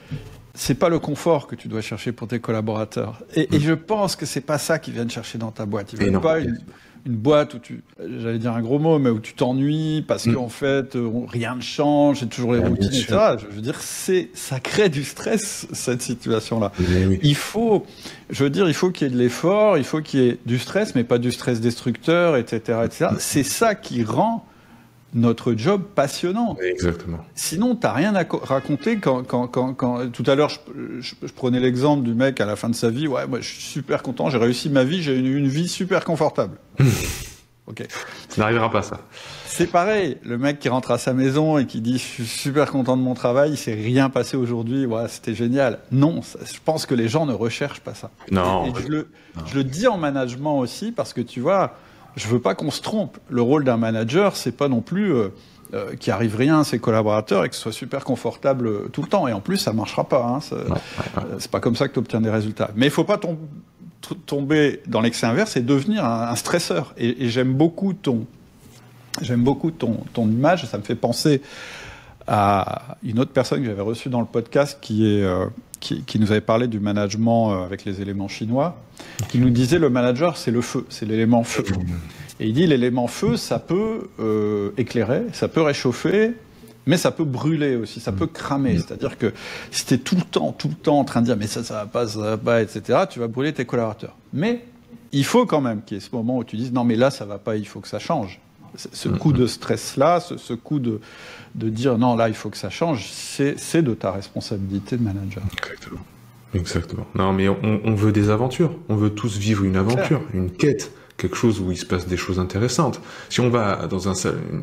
S2: c'est pas le confort que tu dois chercher pour tes collaborateurs. Et je pense que c'est pas ça qu'ils viennent chercher dans ta boîte. Ils veulent pas une boîte où j'allais dire un gros mot, mais où tu t'ennuies parce qu'en fait, rien ne change, c'est toujours les routines, etc. Je veux dire, ça crée du stress, cette situation-là. Oui. Il faut qu'il y ait de l'effort, il faut qu'il y ait du stress, mais pas du stress destructeur, etc., etc. C'est ça qui rend notre job passionnant.
S1: Exactement.
S2: Sinon, t'as rien à raconter quand tout à l'heure, je prenais l'exemple du mec à la fin de sa vie. Ouais, moi, je suis super content, j'ai réussi ma vie, j'ai une vie super confortable. Ok.
S1: Ça n'arrivera pas, ça.
S2: C'est pareil, le mec qui rentre à sa maison et qui dit « je suis super content de mon travail, il s'est rien passé aujourd'hui, ouais, c'était génial ». Non, je pense que les gens ne recherchent pas ça.
S1: Non.
S2: Et je le dis en management aussi parce que tu vois, je veux pas qu'on se trompe. Le rôle d'un manager, c'est pas non plus qu'il arrive rien à ses collaborateurs et que ce soit super confortable tout le temps. Et en plus, ça marchera pas. Hein, c'est pas comme ça que tu obtiens des résultats. Mais il faut pas tomber dans l'excès inverse et devenir un stresseur. Et j'aime beaucoup ton image, ça me fait penser à une autre personne que j'avais reçue dans le podcast qui nous avait parlé du management avec les éléments chinois, qui nous disait le manager c'est le feu, c'est l'élément feu. Et il dit l'élément feu ça peut éclairer, ça peut réchauffer, mais ça peut brûler aussi, ça peut cramer. C'est-à-dire que si tu es tout le temps en train de dire mais ça va pas, etc., tu vas brûler tes collaborateurs. Mais il faut quand même qu'il y ait ce moment où tu dises non mais là ça va pas, il faut que ça change. Ce coup de stress-là, ce coup de dire non, là, il faut que ça change, c'est de ta responsabilité de manager.
S1: Exactement. Non, mais on veut des aventures. On veut tous vivre une aventure, une quête, quelque chose où il se passe des choses intéressantes. Si on va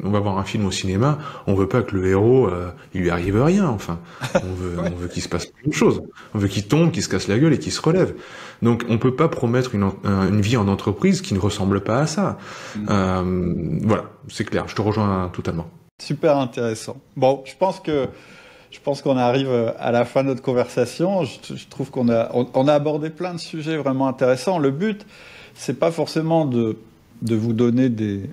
S1: on va voir un film au cinéma, on veut pas que le héros, il lui arrive rien, enfin. On veut qu'il se passe plein de choses. On veut qu'il tombe, qu'il se casse la gueule et qu'il se relève. Donc, on peut pas promettre une vie en entreprise qui ne ressemble pas à ça. Voilà, c'est clair. Je te rejoins totalement.
S2: Super intéressant. Bon, je pense qu'on arrive à la fin de notre conversation. Je trouve qu'on a abordé plein de sujets vraiment intéressants. Le but, c'est pas forcément de vous donner des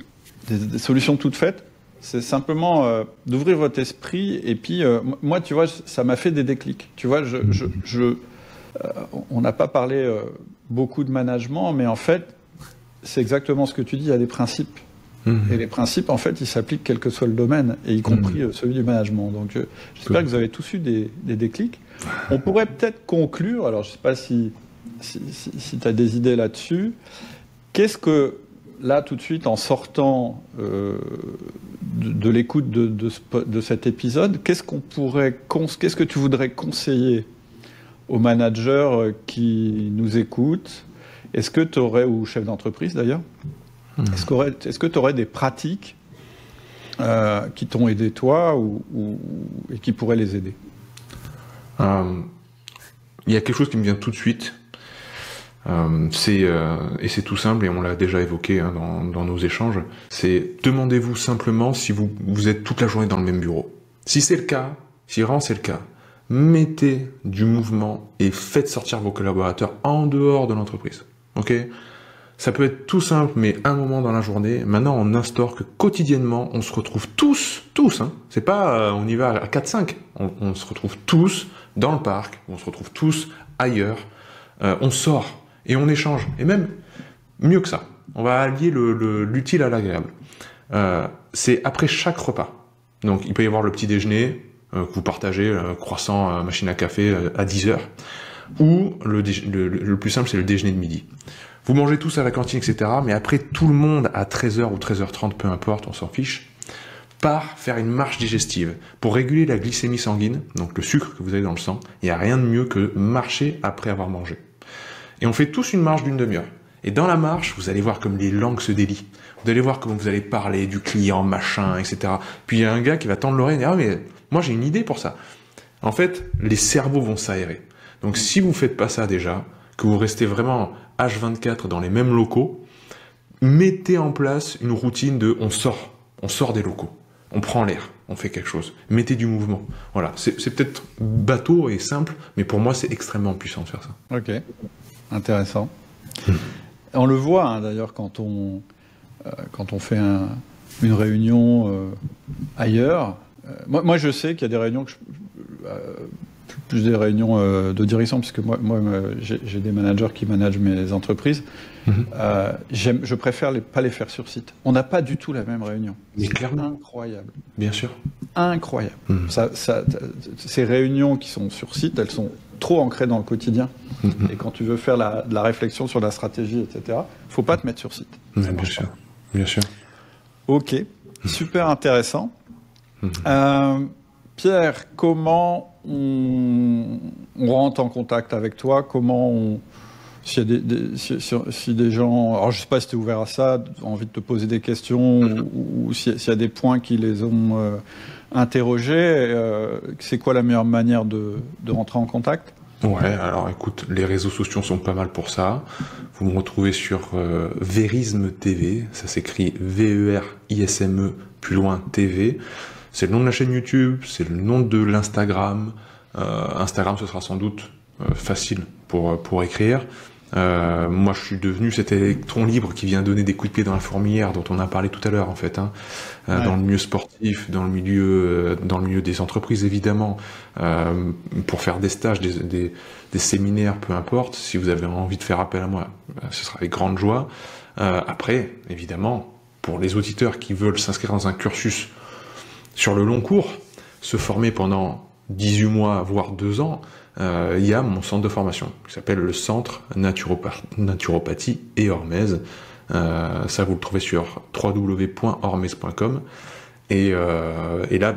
S2: solutions toutes faites. C'est simplement d'ouvrir votre esprit. Et puis, moi, tu vois, ça m'a fait des déclics. Tu vois, on n'a pas parlé beaucoup de management, mais en fait, c'est exactement ce que tu dis, il y a des principes. Et les principes, en fait, ils s'appliquent quel que soit le domaine, et y compris celui du management. Donc, j'espère que vous avez tous eu des déclics. On pourrait peut-être conclure, alors je ne sais pas si tu as des idées là-dessus. Qu'est-ce que, là, tout de suite, en sortant de l'écoute de cet épisode, qu'est-ce que tu voudrais conseiller aux managers qui nous écoutent? Est-ce que tu aurais, ou chefs d'entreprise d'ailleurs, est-ce que tu aurais des pratiques qui t'ont aidé toi et qui pourraient les aider?
S1: Il y a quelque chose qui me vient tout de suite. Et c'est tout simple, et on l'a déjà évoqué hein, dans nos échanges, c'est demandez-vous simplement si vous êtes toute la journée dans le même bureau. Si c'est le cas, si vraiment c'est le cas, mettez du mouvement et faites sortir vos collaborateurs en dehors de l'entreprise. Ok ? Ça peut être tout simple, mais un moment dans la journée, maintenant on instaure que quotidiennement, on se retrouve tous, hein. C'est pas on y va à 4-5, on se retrouve tous dans le parc, on se retrouve tous ailleurs, on sort et on échange. Et même mieux que ça, on va allier l'utile à l'agréable. C'est après chaque repas. Donc il peut y avoir le petit déjeuner que vous partagez, croissant, machine à café à 10h, ou le plus simple c'est le déjeuner de midi. Vous mangez tous à la cantine, etc. Mais après, tout le monde, à 13h ou 13h30, peu importe, on s'en fiche, part faire une marche digestive pour réguler la glycémie sanguine, donc le sucre que vous avez dans le sang. Il n'y a rien de mieux que marcher après avoir mangé. Et on fait tous une marche d'une demi-heure. Et dans la marche, vous allez voir comme les langues se délient. Vous allez voir comment vous allez parler du client, machin, etc. Puis il y a un gars qui va tendre l'oreille et dire « Ah mais moi j'ai une idée pour ça ». En fait, les cerveaux vont s'aérer. Donc si vous faites pas ça déjà, que vous restez vraiment H24 dans les mêmes locaux, mettez en place une routine de on sort des locaux, on prend l'air, on fait quelque chose, mettez du mouvement. Voilà, c'est peut-être bateau et simple, mais pour moi c'est extrêmement puissant de faire ça.
S2: Ok, intéressant. On le voit hein, d'ailleurs quand on fait une réunion ailleurs. Moi je sais qu'il y a des réunions plus des réunions de direction, puisque moi j'ai des managers qui managent mes entreprises. Je préfère pas les faire sur site. On n'a pas du tout la même réunion.
S1: Mais clairement.
S2: Incroyable.
S1: Bien sûr.
S2: Incroyable. Ces réunions qui sont sur site, elles sont trop ancrées dans le quotidien. Et quand tu veux faire de la réflexion sur la stratégie, etc., il ne faut pas te mettre sur site.
S1: Bien sûr. Bien sûr.
S2: Ok. Super intéressant. Pierre, comment on rentre en contact avec toi? Comment si des gens, alors je sais pas si tu es ouvert à ça, ont envie de te poser des questions ou s'il y a des points qui les ont interrogés, c'est quoi la meilleure manière de rentrer en contact?
S1: Ouais, alors écoute, les réseaux sociaux sont pas mal pour ça. Vous me retrouvez sur Verisme TV, ça s'écrit VERISME plus loin TV. C'est le nom de la chaîne YouTube, c'est le nom de l'Instagram. Instagram, ce sera sans doute facile pour écrire. Moi, je suis devenu cet électron libre qui vient donner des coups de pied dans la fourmilière dont on a parlé tout à l'heure, en fait, hein. Ouais. Dans le milieu sportif, dans le milieu des entreprises, évidemment, pour faire des stages, des séminaires, peu importe. Si vous avez envie de faire appel à moi, ce sera avec grande joie. Après, évidemment, pour les auditeurs qui veulent s'inscrire dans un cursus sur le long cours, se former pendant 18 mois, voire 2 ans, il y a mon centre de formation qui s'appelle le Centre Naturopathie et Hormèse. Ça, vous le trouvez sur www.hormèse.com. Et là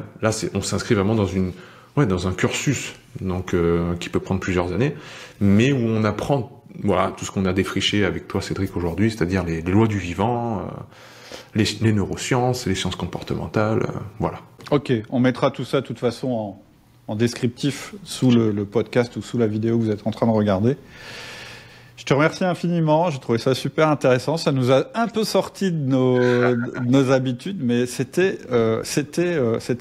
S1: on s'inscrit vraiment dans un cursus donc qui peut prendre plusieurs années, mais où on apprend tout ce qu'on a défriché avec toi, Cédric, aujourd'hui, c'est-à-dire les lois du vivant, les neurosciences, les sciences comportementales, voilà.
S2: Ok, on mettra tout ça de toute façon en descriptif sous le podcast ou sous la vidéo que vous êtes en train de regarder. Je te remercie infiniment, j'ai trouvé ça super intéressant, ça nous a un peu sorti de nos habitudes, mais c'était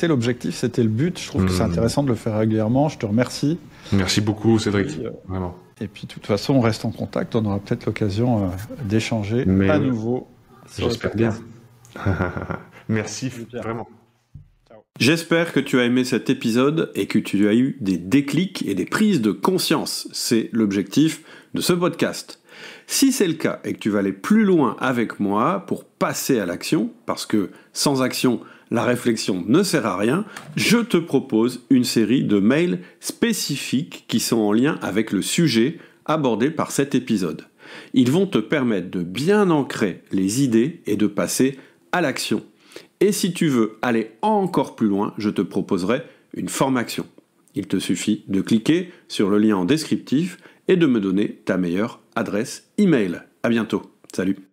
S2: l'objectif, c'était le but. Je trouve que c'est intéressant de le faire régulièrement, je te remercie.
S1: Merci beaucoup, Cédric, vraiment.
S2: Et puis de toute façon, on reste en contact, on aura peut-être l'occasion d'échanger à nouveau.
S1: J'espère bien. Merci, vraiment.
S3: J'espère que tu as aimé cet épisode et que tu as eu des déclics et des prises de conscience. C'est l'objectif de ce podcast. Si c'est le cas et que tu vas aller plus loin avec moi pour passer à l'action, parce que sans action, la réflexion ne sert à rien, je te propose une série de mails spécifiques qui sont en lien avec le sujet abordé par cet épisode. Ils vont te permettre de bien ancrer les idées et de passer à l'action. Et si tu veux aller encore plus loin, je te proposerai une formation. Il te suffit de cliquer sur le lien en descriptif et de me donner ta meilleure adresse email. À bientôt. Salut.